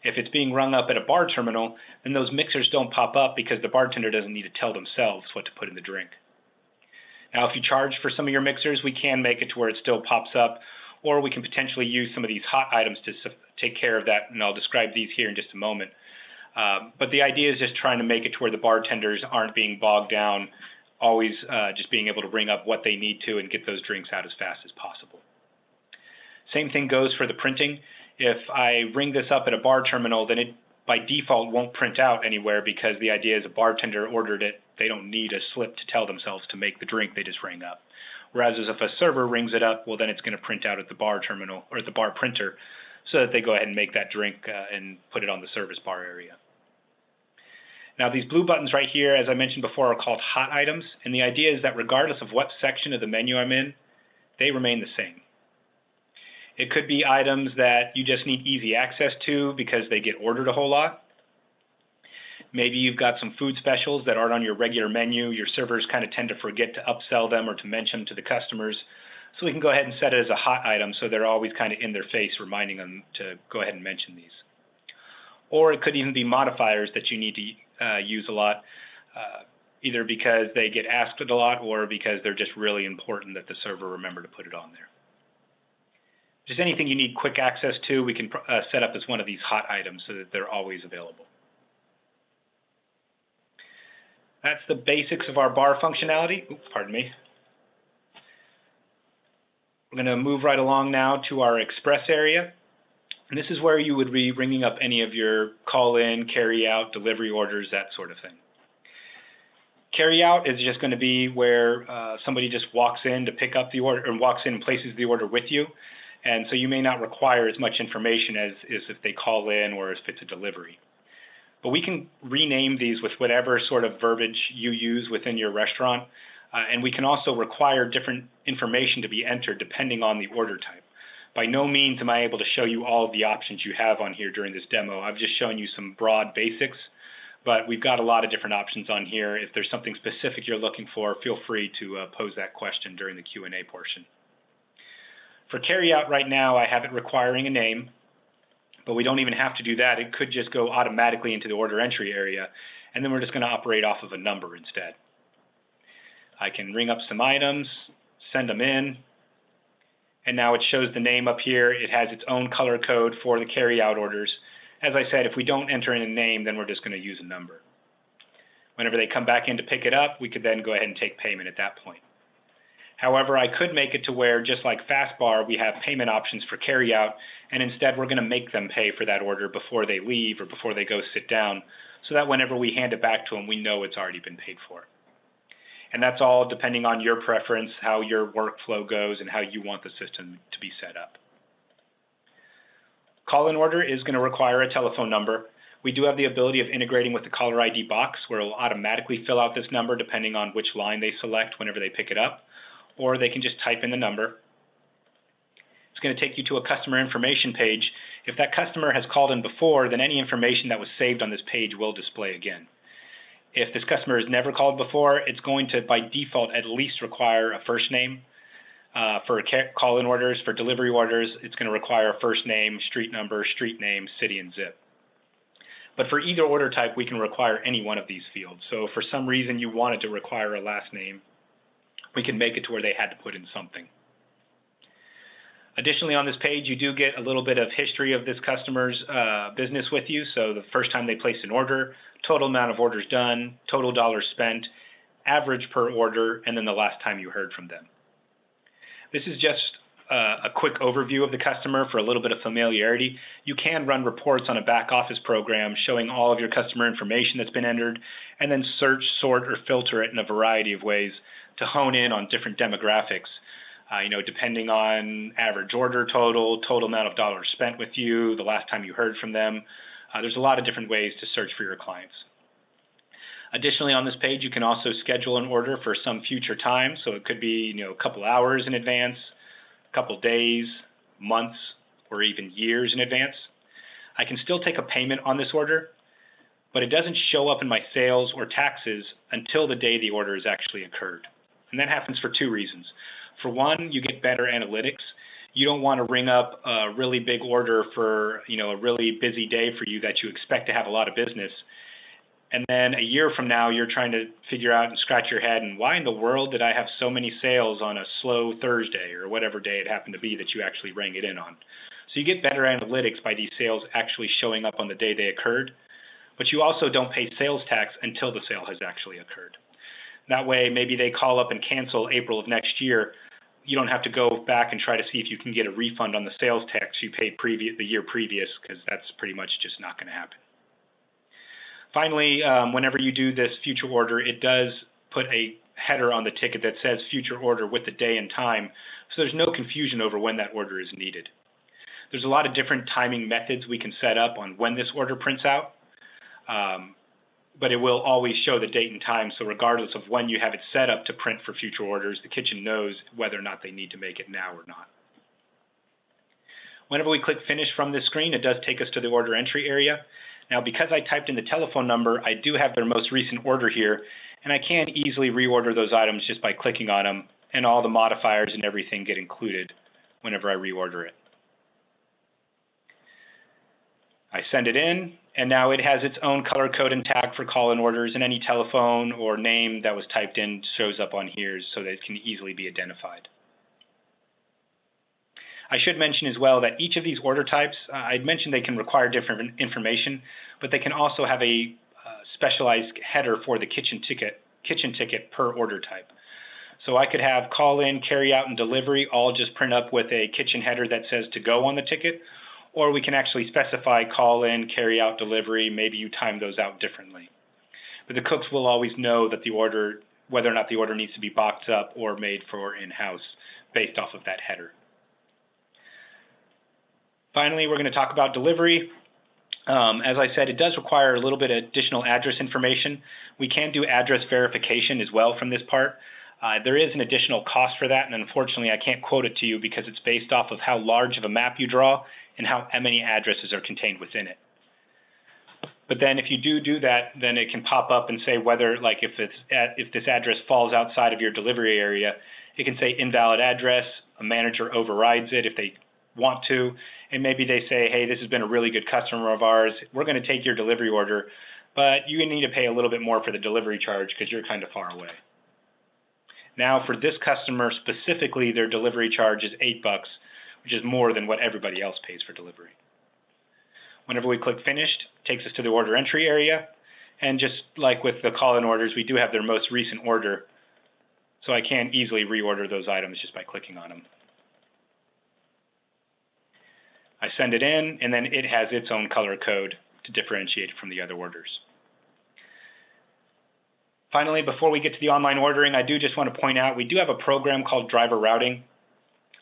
If it's being rung up at a bar terminal, then those mixers don't pop up because the bartender doesn't need to tell themselves what to put in the drink. Now, if you charge for some of your mixers, we can make it to where it still pops up, or we can potentially use some of these hot items to take care of that, and I'll describe these here in just a moment. But the idea is just trying to make it to where the bartenders aren't being bogged down, always just being able to ring up what they need to and get those drinks out as fast as possible. Same thing goes for the printing. If I ring this up at a bar terminal, then it by default won't print out anywhere because the idea is a bartender ordered it. They don't need a slip to tell themselves to make the drink they just rang up. Whereas if a server rings it up, well, then it's going to print out at the bar terminal or at the bar printer so that they go ahead and make that drink and put it on the service bar area. Now, these blue buttons right here, as I mentioned before, are called hot items. And the idea is that regardless of what section of the menu I'm in, they remain the same. It could be items that you just need easy access to because they get ordered a whole lot. Maybe you've got some food specials that aren't on your regular menu. Your servers kind of tend to forget to upsell them or to mention them to the customers. So we can go ahead and set it as a hot item so they're always kind of in their face reminding them to go ahead and mention these. Or it could even be modifiers that you need to use a lot, either because they get asked a lot or because they're just really important that the server remember to put it on there. Just anything you need quick access to, we can set up as one of these hot items so that they're always available. That's the basics of our bar functionality. Oops, pardon me. We're going to move right along now to our express area. And this is where you would be ringing up any of your call-in, carry-out, delivery orders, that sort of thing. Carry-out is just going to be where somebody just walks in to pick up the order, or walks in and places the order with you. And so you may not require as much information as if they call in or if it's a delivery. But we can rename these with whatever sort of verbiage you use within your restaurant. And we can also require different information to be entered depending on the order type. By no means am I able to show you all of the options you have on here during this demo. I've just shown you some broad basics, but we've got a lot of different options on here. If there's something specific you're looking for, feel free to pose that question during the Q&A portion. For carryout right now, I have it requiring a name, but we don't even have to do that. It could just go automatically into the order entry area, and then we're just going to operate off of a number instead. I can ring up some items, send them in, and now it shows the name up here. It has its own color code for the carry-out orders. As I said, if we don't enter in a name, then we're just going to use a number. Whenever they come back in to pick it up, we could then go ahead and take payment at that point. However, I could make it to where, just like Fastbar, we have payment options for carry-out, and instead we're going to make them pay for that order before they leave or before they go sit down, so that whenever we hand it back to them, we know it's already been paid for. And that's all depending on your preference, how your workflow goes, and how you want the system to be set up. Call-in order is going to require a telephone number. We do have the ability of integrating with the caller ID box, where it will automatically fill out this number depending on which line they select whenever they pick it up, or they can just type in the number. It's going to take you to a customer information page. If that customer has called in before, then any information that was saved on this page will display again. If this customer has never called before, it's going to, by default, at least require a first name. For call-in orders, for delivery orders, it's going to require a first name, street number, street name, city, and zip. But for either order type, we can require any one of these fields. So if for some reason you wanted to require a last name, we can make it to where they had to put in something. Additionally, on this page, you do get a little bit of history of this customer's business with you. So the first time they placed an order, total amount of orders done, total dollars spent, average per order, and then the last time you heard from them. This is just a quick overview of the customer for a little bit of familiarity. You can run reports on a back office program showing all of your customer information that's been entered, and then search, sort, or filter it in a variety of ways to hone in on different demographics. Depending on average order total, total amount of dollars spent with you, the last time you heard from them. There's a lot of different ways to search for your clients. Additionally, on this page, you can also schedule an order for some future time. So it could be, a couple hours in advance, a couple days, months, or even years in advance. I can still take a payment on this order, but it doesn't show up in my sales or taxes until the day the order has actually occurred. And that happens for two reasons. For one, you get better analytics. You don't want to ring up a really big order for, a really busy day for you that you expect to have a lot of business. And then a year from now, you're trying to figure out and scratch your head, and why in the world did I have so many sales on a slow Thursday or whatever day it happened to be that you actually rang it in on? So you get better analytics by these sales actually showing up on the day they occurred, but you also don't pay sales tax until the sale has actually occurred. That way, maybe they call up and cancel April of next year. You don't have to go back and try to see if you can get a refund on the sales tax you paid the year previous, because that's pretty much just not going to happen. Finally, whenever you do this future order, it does put a header on the ticket that says future order with the day and time, so there's no confusion over when that order is needed. There's a lot of different timing methods we can set up on when this order prints out, but it will always show the date and time, so regardless of when you have it set up to print for future orders, the kitchen knows whether or not they need to make it now or not. Whenever we click Finish from this screen, it does take us to the order entry area. Now, because I typed in the telephone number, I do have their most recent order here, and I can easily reorder those items just by clicking on them, and all the modifiers and everything get included whenever I reorder it. I send it in, and now it has its own color code and tag for call-in orders, and any telephone or name that was typed in shows up on here so that it can easily be identified. I should mention as well that each of these order types, I'd mentioned they can require different information, but they can also have a specialized header for the kitchen ticket per order type. So I could have call-in, carry-out, and delivery all just print up with a kitchen header that says to go on the ticket, or we can actually specify call-in, carry-out, delivery. Maybe you time those out differently. But the cooks will always know that the order, whether or not the order needs to be boxed up or made for in-house based off of that header. Finally, we're going to talk about delivery. As I said, it does require a little bit of additional address information. We can do address verification as well from this part. There is an additional cost for that, and unfortunately, I can't quote it to you because it's based off of how large of a map you draw and how many addresses are contained within it. But then if you do that, then it can pop up and say whether, like if this address falls outside of your delivery area, it can say invalid address, a manager overrides it if they want to, and maybe they say, hey, this has been a really good customer of ours, we're going to take your delivery order, but you need to pay a little bit more for the delivery charge because you're kind of far away. Now for this customer specifically, their delivery charge is $8, which is more than what everybody else pays for delivery. Whenever we click Finished, it takes us to the order entry area. And just like with the call-in orders, we do have their most recent order, so I can easily reorder those items just by clicking on them. I send it in, and then it has its own color code to differentiate it from the other orders. Finally, before we get to the online ordering, I do just want to point out we do have a program called driver routing.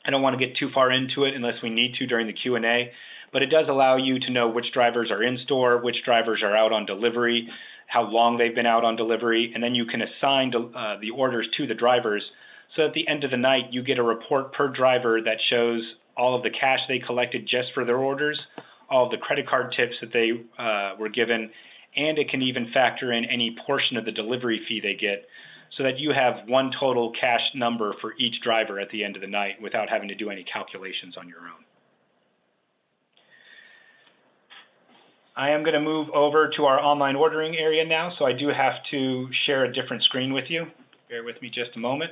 I don't want to get too far into it unless we need to during the Q&A, but it does allow you to know which drivers are in store, which drivers are out on delivery, how long they've been out on delivery, and then you can assign the orders to the drivers. So at the end of the night, you get a report per driver that shows all of the cash they collected just for their orders, all of the credit card tips that they were given, and it can even factor in any portion of the delivery fee they get, so that you have one total cash number for each driver at the end of the night without having to do any calculations on your own. I am going to move over to our online ordering area now, so I do have to share a different screen with you. Bear with me just a moment.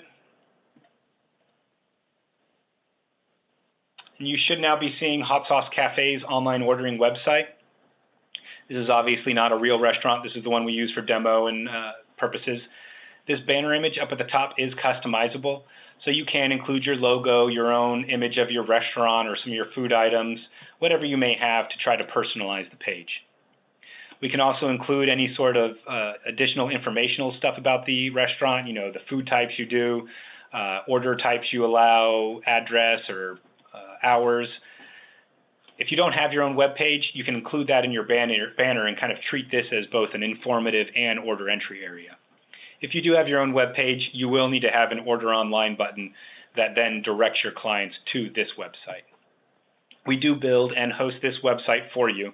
And you should now be seeing HotSauce Cafe's online ordering website. This is obviously not a real restaurant. This is the one we use for demo and purposes. This banner image up at the top is customizable, so you can include your logo, your own image of your restaurant or some of your food items, whatever you may have to try to personalize the page. We can also include any sort of additional informational stuff about the restaurant, you know, the food types you do, order types you allow, address or hours. If you don't have your own web page, you can include that in your banner and kind of treat this as both an informative and order entry area. If you do have your own web page, you will need to have an order online button that then directs your clients to this website. We do build and host this website for you.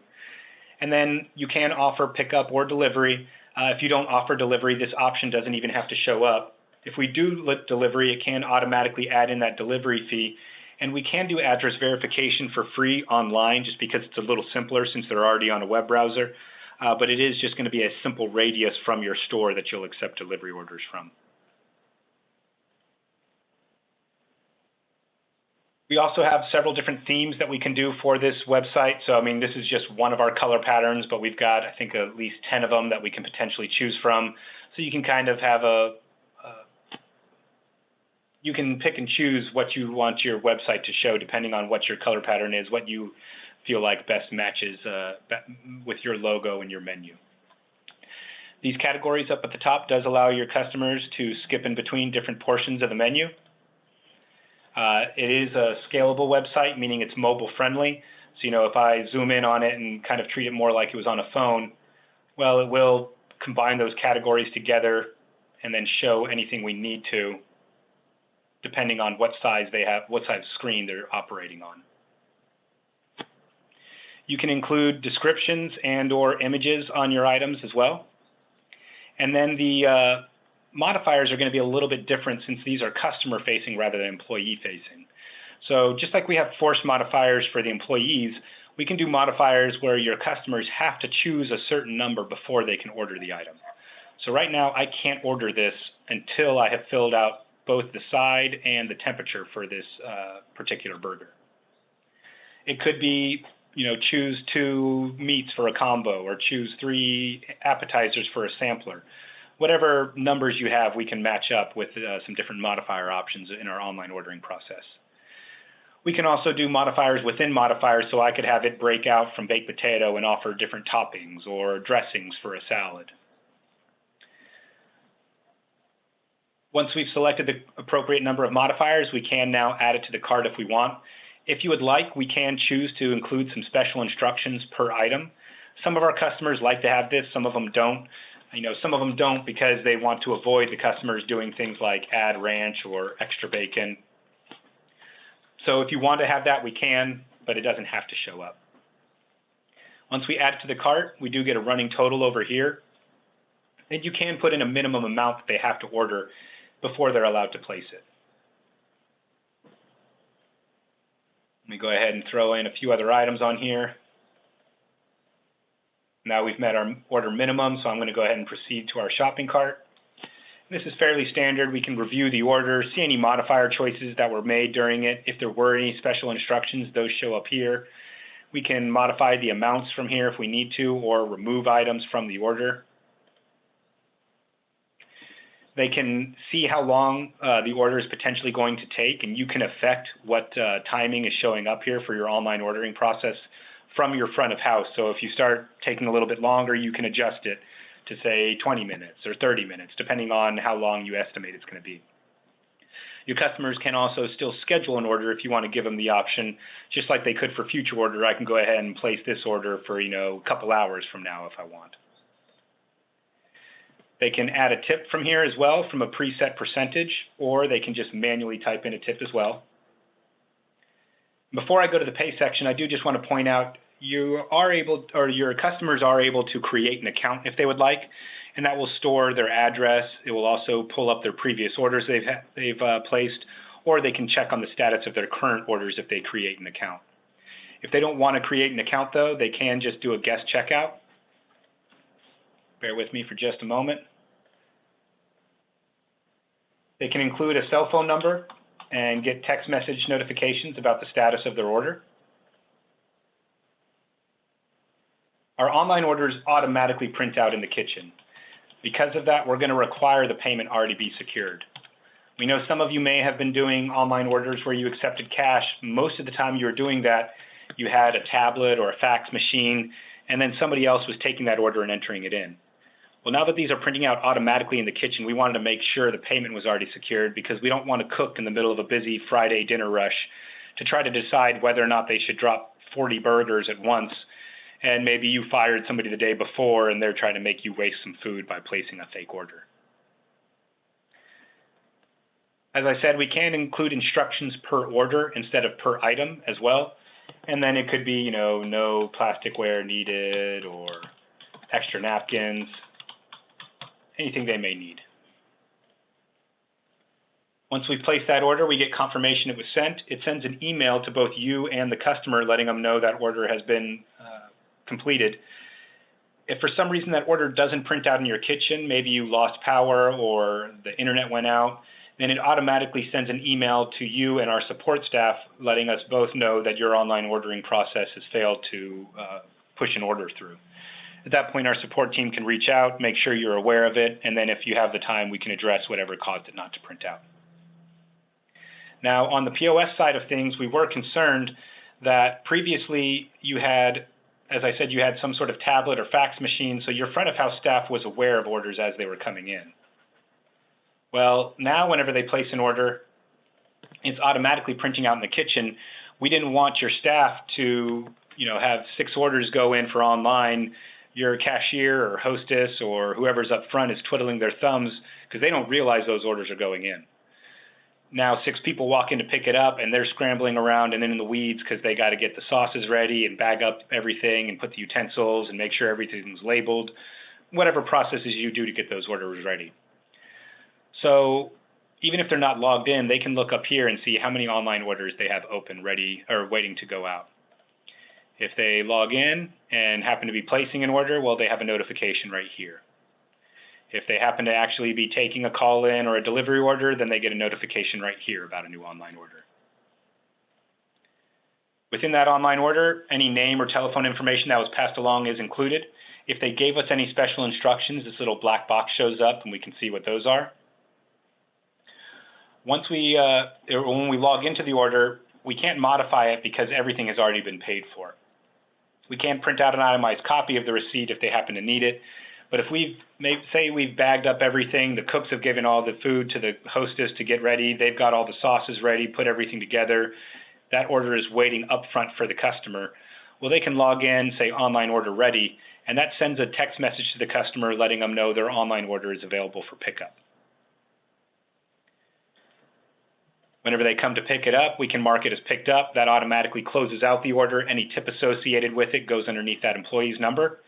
And then you can offer pickup or delivery. If you don't offer delivery, this option doesn't even have to show up. If we do delivery, it can automatically add in that delivery fee. And we can do address verification for free online just because it's a little simpler since they're already on a web browser. But it is just going to be a simple radius from your store that you'll accept delivery orders from. We also have several different themes that we can do for this website. So, I mean, this is just one of our color patterns, but we've got, I think, at least 10 of them that we can potentially choose from. So you can kind of have you can pick and choose what you want your website to show depending on what your color pattern is, what you feel like best matches with your logo and your menu. These categories up at the top does allow your customers to skip in between different portions of the menu. It is a scalable website, meaning it's mobile friendly. So, you know, if I zoom in on it and kind of treat it more like it was on a phone, well, it will combine those categories together and then show anything we need to, depending on what size they have, what size screen they're operating on. You can include descriptions and or images on your items as well. And then the modifiers are going to be a little bit different since these are customer facing rather than employee facing. So just like we have force modifiers for the employees, we can do modifiers where your customers have to choose a certain number before they can order the item. So right now I can't order this until I have filled out both the side and the temperature for this particular burger. It could be, you know, choose 2 meats for a combo or choose 3 appetizers for a sampler. Whatever numbers you have, we can match up with some different modifier options in our online ordering process. We can also do modifiers within modifiers, so I could have it break out from baked potato and offer different toppings or dressings for a salad. Once we've selected the appropriate number of modifiers, we can now add it to the cart if we want. If you would like, we can choose to include some special instructions per item. Some of our customers like to have this, some of them don't. You know, some of them don't because they want to avoid the customers doing things like add ranch or extra bacon. So if you want to have that, we can, but it doesn't have to show up. Once we add it to the cart, we do get a running total over here. And you can put in a minimum amount that they have to order before they're allowed to place it. Let me go ahead and throw in a few other items on here. Now we've met our order minimum, so I'm going to go ahead and proceed to our shopping cart. This is fairly standard. We can review the order, see any modifier choices that were made during it. If there were any special instructions, those show up here. We can modify the amounts from here if we need to, or remove items from the order. They can see how long the order is potentially going to take, and you can affect what timing is showing up here for your online ordering process from your front of house. So if you start taking a little bit longer, you can adjust it to say 20 minutes or 30 minutes, depending on how long you estimate it's going to be. Your customers can also still schedule an order if you want to give them the option, just like they could for future order. I can go ahead and place this order for, a couple hours from now if I want. They can add a tip from here as well from a preset percentage, or they can just manually type in a tip as well. Before I go to the pay section, I do just want to point out you are able, or your customers are able to create an account if they would like, and that will store their address. It will also pull up their previous orders they've placed, or they can check on the status of their current orders if they create an account. If they don't want to create an account, though, they can just do a guest checkout. Bear with me for just a moment. They can include a cell phone number and get text message notifications about the status of their order. Our online orders automatically print out in the kitchen. Because of that, we're going to require the payment already be secured. We know some of you may have been doing online orders where you accepted cash. Most of the time you were doing that, you had a tablet or a fax machine, and then somebody else was taking that order and entering it in. Well, now that these are printing out automatically in the kitchen, we wanted to make sure the payment was already secured because we don't want to cook in the middle of a busy Friday dinner rush to try to decide whether or not they should drop 40 burgers at once, and maybe you fired somebody the day before and they're trying to make you waste some food by placing a fake order. As I said, we can include instructions per order instead of per item as well. And then it could be, no plasticware needed or extra napkins, anything they may need. Once we place that order, we get confirmation it was sent. It sends an email to both you and the customer letting them know that order has been completed. If for some reason that order doesn't print out in your kitchen, maybe you lost power or the internet went out, then it automatically sends an email to you and our support staff letting us both know that your online ordering process has failed to push an order through. At that point, our support team can reach out, make sure you're aware of it, and then if you have the time, we can address whatever caused it not to print out. Now, on the POS side of things, we were concerned that previously you had, as I said, you had some sort of tablet or fax machine, so your front of house staff was aware of orders as they were coming in. Well, now whenever they place an order, it's automatically printing out in the kitchen. We didn't want your staff to, have 6 orders go in for online. Your cashier or hostess or whoever's up front is twiddling their thumbs because they don't realize those orders are going in. Now 6 people walk in to pick it up and they're scrambling around and then in the weeds because they got to get the sauces ready and bag up everything and put the utensils and make sure everything's labeled, whatever processes you do to get those orders ready. So even if they're not logged in, they can look up here and see how many online orders they have open, ready, or waiting to go out. If they log in and happen to be placing an order, well, they have a notification right here. If they happen to actually be taking a call-in or a delivery order, then they get a notification right here about a new online order. Within that online order, any name or telephone information that was passed along is included. If they gave us any special instructions, this little black box shows up and we can see what those are. When we log into the order, we can't modify it because everything has already been paid for. We can print out an itemized copy of the receipt if they happen to need it. But if say we've bagged up everything, the cooks have given all the food to the hostess to get ready, they've got all the sauces ready, put everything together, that order is waiting up front for the customer. Well, they can log in, say online order ready, and that sends a text message to the customer letting them know their online order is available for pickup. Whenever they come to pick it up, we can mark it as picked up. That automatically closes out the order. Any tip associated with it goes underneath that employee's number.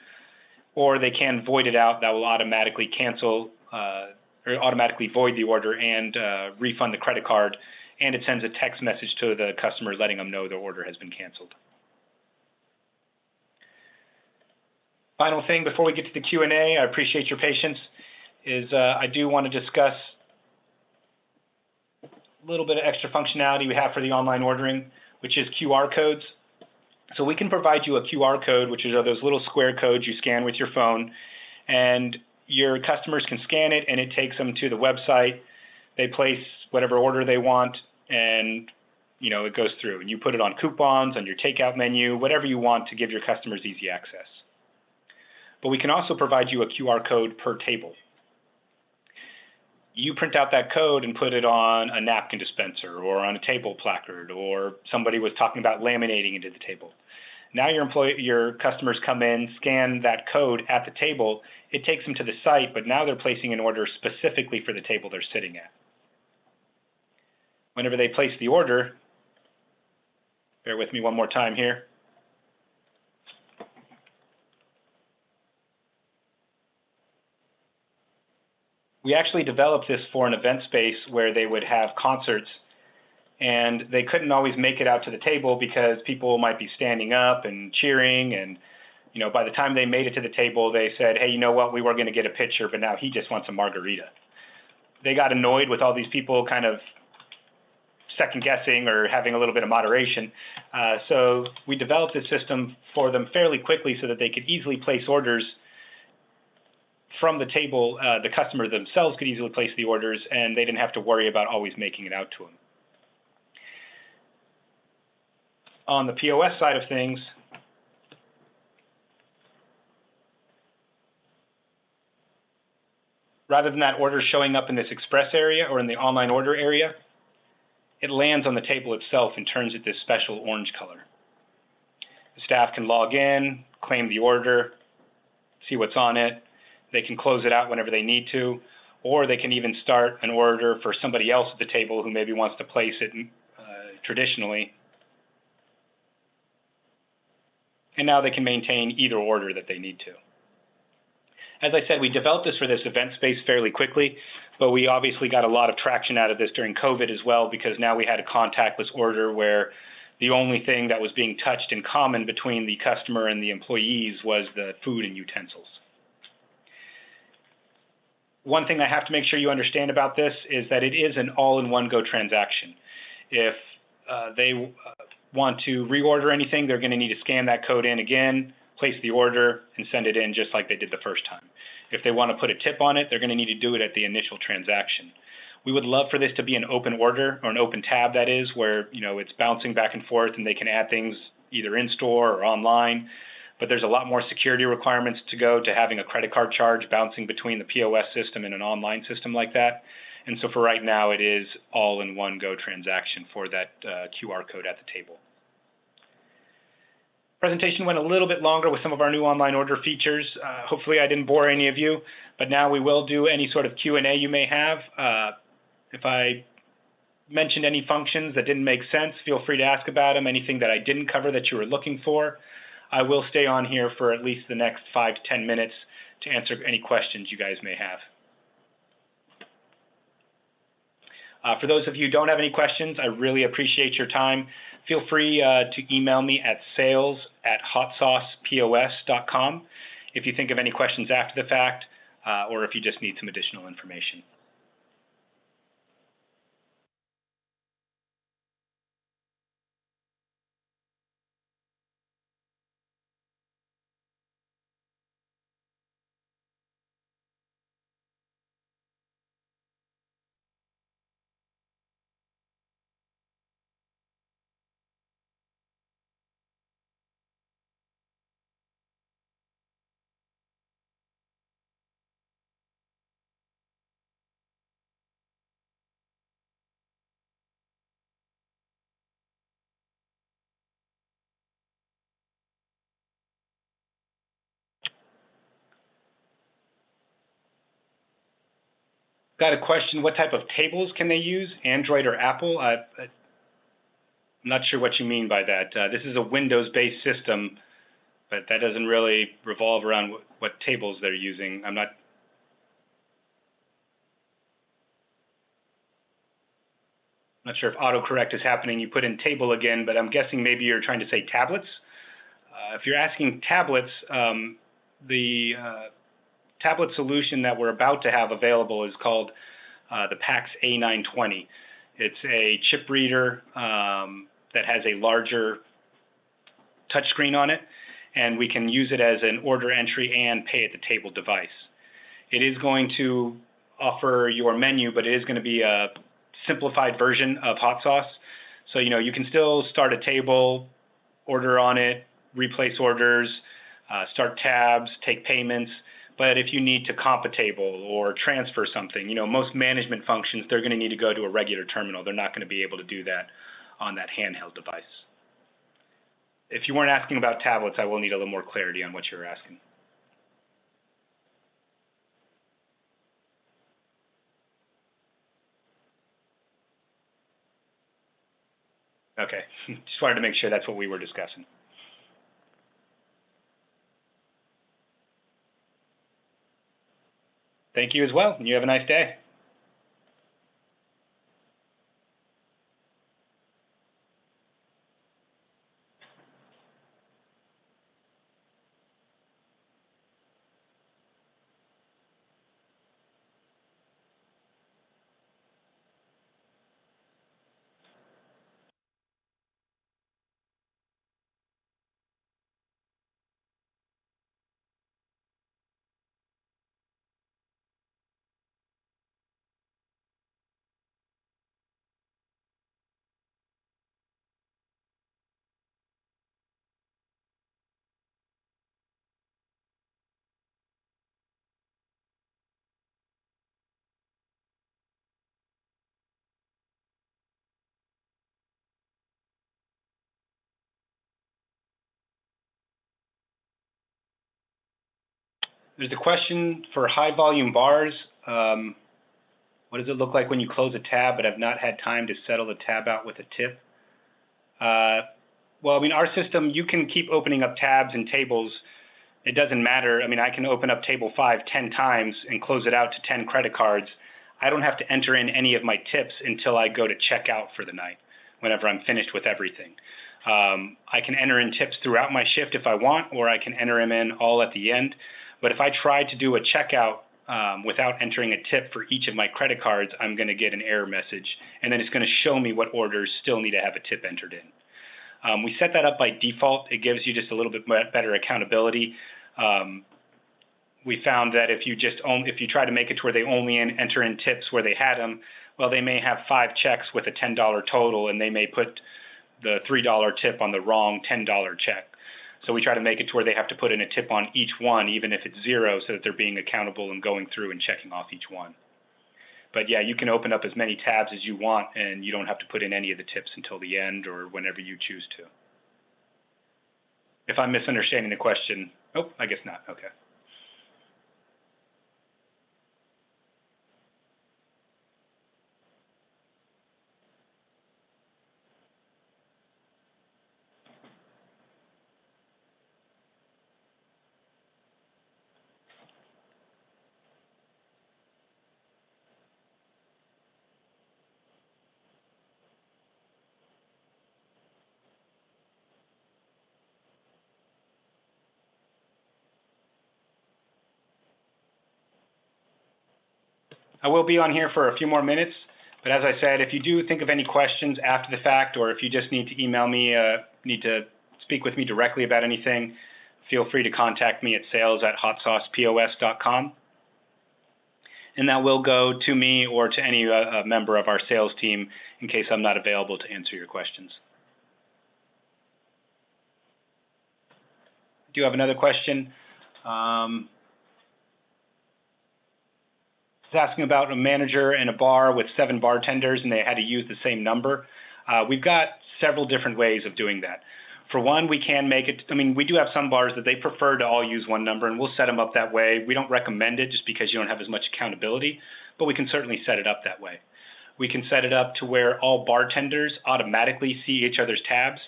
Or they can void it out. That will automatically cancel or automatically void the order and refund the credit card. And it sends a text message to the customer letting them know the order has been canceled. Final thing before we get to the Q&A, I appreciate your patience. is I do want to discuss a little bit of extra functionality we have for the online ordering, which is QR codes. So we can provide you a QR code, which are those little square codes you scan with your phone, and your customers can scan it, and it takes them to the website. They place whatever order they want, and it goes through. And you put it on coupons, on your takeout menu, whatever you want to give your customers easy access. But we can also provide you a QR code per table. You print out that code and put it on a napkin dispenser or on a table placard, or somebody was talking about laminating into the table. Now your customers come in, scan that code at the table, it takes them to the site, but now they're placing an order specifically for the table they're sitting at. Whenever they place the order, bear with me one more time here. We actually developed this for an event space where they would have concerts, and they couldn't always make it out to the table because people might be standing up and cheering, and by the time they made it to the table, they said, hey, you know what, we were going to get a picture, but now he just wants a margarita. They got annoyed with all these people kind of second guessing or having a little bit of moderation. So we developed this system for them fairly quickly so that they could easily place orders from the table. The customer themselves could easily place the orders, and they didn't have to worry about always making it out to them. On the POS side of things, rather than that order showing up in this express area or in the online order area, it lands on the table itself and turns it this special orange color. The staff can log in, claim the order, see what's on it. They can close it out whenever they need to, or they can even start an order for somebody else at the table who maybe wants to place it traditionally. And now they can maintain either order that they need to. As I said, we developed this for this event space fairly quickly, but we obviously got a lot of traction out of this during COVID as well, because now we had a contactless order where the only thing that was being touched in common between the customer and the employees was the food and utensils. One thing I have to make sure you understand about this is that it is an all-in-one go transaction. If they want to reorder anything, they're going to need to scan that code in again, place the order, and send it in just like they did the first time. If they want to put a tip on it, they're going to need to do it at the initial transaction. We would love for this to be an open order, or an open tab, that is, where it's bouncing back and forth and they can add things either in store or online. But there's a lot more security requirements to go to having a credit card charge bouncing between the POS system and an online system like that. And so for right now, it is all in one go transaction for that QR code at the table. Presentation went a little bit longer with some of our new online order features. Hopefully I didn't bore any of you, but now we will do any sort of Q&A you may have. If I mentioned any functions that didn't make sense, feel free to ask about them. Anything that I didn't cover that you were looking for, I will stay on here for at least the next 5 to 10 minutes to answer any questions you guys may have. For those of you who don't have any questions, I really appreciate your time. Feel free to email me at sales@hotsaucepos.com if you think of any questions after the fact, or if you just need some additional information. Got a question, what type of tables can they use, Android or Apple? I'm not sure what you mean by that. This is a Windows-based system, but that doesn't really revolve around what tables they're using. I'm not sure if autocorrect is happening. You put in table again, but I'm guessing maybe you're trying to say tablets. If you're asking tablets, the tablet solution that we're about to have available is called the PAX A920. It's a chip reader that has a larger touchscreen on it, and we can use it as an order entry and pay at the table device. It is going to offer your menu, but it is going to be a simplified version of HotSauce. So, you can still start a table, order on it, replace orders, start tabs, take payments. But if you need to comp a table or transfer something, most management functions, they're going to need to go to a regular terminal. They're not going to be able to do that on that handheld device. If you weren't asking about tablets, I will need a little more clarity on what you're asking. Okay, just wanted to make sure that's what we were discussing. Thank you as well, and you have a nice day. There's a question for high volume bars. What does it look like when you close a tab but have not had time to settle the tab out with a tip? Well, our system, you can keep opening up tabs and tables. It doesn't matter. I can open up table 5 10 times and close it out to 10 credit cards. I don't have to enter in any of my tips until I go to check out for the night, whenever I'm finished with everything. I can enter in tips throughout my shift if I want, or I can enter them in all at the end. But if I try to do a checkout without entering a tip for each of my credit cards, I'm going to get an error message, and then it's going to show me what orders still need to have a tip entered in. We set that up by default. It gives you just a little bit better accountability. We found that if you try to make it to where they only enter in tips where they had them, well, they may have 5 checks with a $10 total, and they may put the $3 tip on the wrong $10 check. So we try to make it to where they have to put in a tip on each one, even if it's 0, so that they're being accountable and going through and checking off each one. But yeah, you can open up as many tabs as you want, and you don't have to put in any of the tips until the end or whenever you choose to. If I'm misunderstanding the question, oh, I guess not, okay. I will be on here for a few more minutes, but as I said, if you do think of any questions after the fact, or if you just need to email me, need to speak with me directly about anything, feel free to contact me at sales@hotsaucepos.com. And that will go to me or to any member of our sales team in case I'm not available to answer your questions. I do have another question. It's asking about a manager in a bar with 7 bartenders and they had to use the same number. We've got several different ways of doing that. For one, we can make it, we do have some bars that they prefer to all use one number, and we'll set them up that way. We don't recommend it just because you don't have as much accountability, but we can certainly set it up that way. We can set it up to where all bartenders automatically see each other's tabs.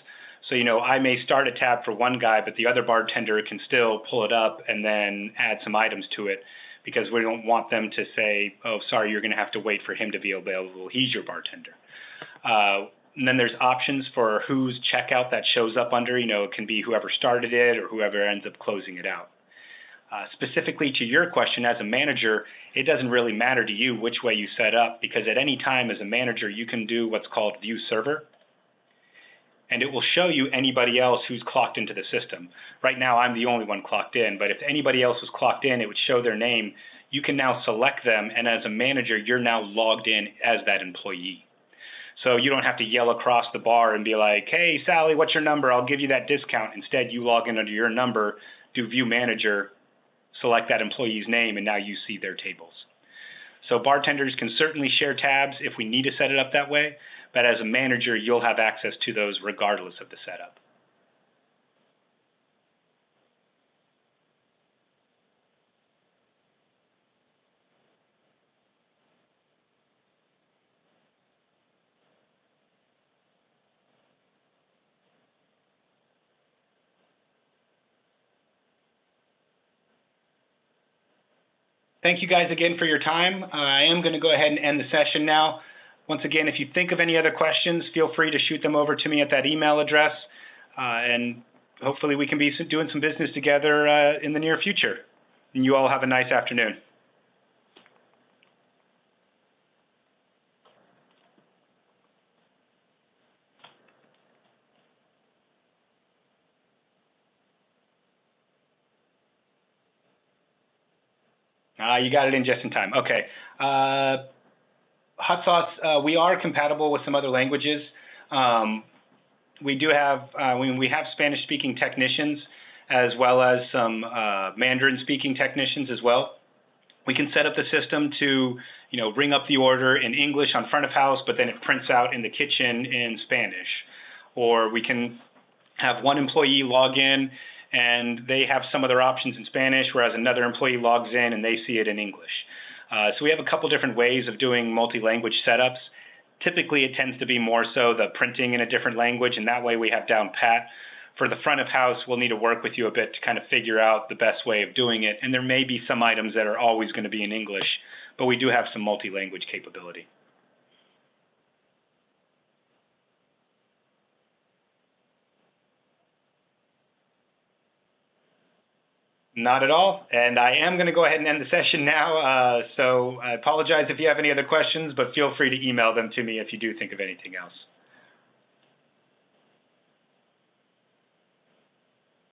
So, I may start a tab for one guy, but the other bartender can still pull it up and then add some items to it, because we don't want them to say, oh, sorry, you're going to have to wait for him to be available. He's your bartender. And then there's options for whose checkout that shows up under. It can be whoever started it or whoever ends up closing it out. Specifically to your question, as a manager, it doesn't really matter to you which way you set up, because at any time as a manager, you can do what's called view server, and it will show you anybody else who's clocked into the system. Right now, I'm the only one clocked in, but if anybody else was clocked in, it would show their name. You can now select them, and as a manager, you're now logged in as that employee. So you don't have to yell across the bar and be like, hey, Sally, what's your number? I'll give you that discount. Instead, you log in under your number, do view manager, select that employee's name, and now you see their tables. So bartenders can certainly share tabs if we need to set it up that way, but as a manager, you'll have access to those regardless of the setup. Thank you guys again for your time. I am going to go ahead and end the session now. Once again, if you think of any other questions, feel free to shoot them over to me at that email address, and hopefully we can be doing some business together in the near future. And you all have a nice afternoon. You got it in just in time. Okay. HotSauce, we are compatible with some other languages. We do have, we have Spanish-speaking technicians as well as some Mandarin-speaking technicians as well. We can set up the system to, ring up the order in English on front of house, but then it prints out in the kitchen in Spanish. Or we can have one employee log in and they have some other options in Spanish, whereas another employee logs in and they see it in English. So we have a couple different ways of doing multi-language setups. Typically, it tends to be more so the printing in a different language, and that way we have down pat. For the front of house, we'll need to work with you a bit to kind of figure out the best way of doing it, and there may be some items that are always going to be in English, but we do have some multi-language capability. Not at all, and I am going to go ahead and end the session now, so I apologize if you have any other questions, but feel free to email them to me if you do think of anything else.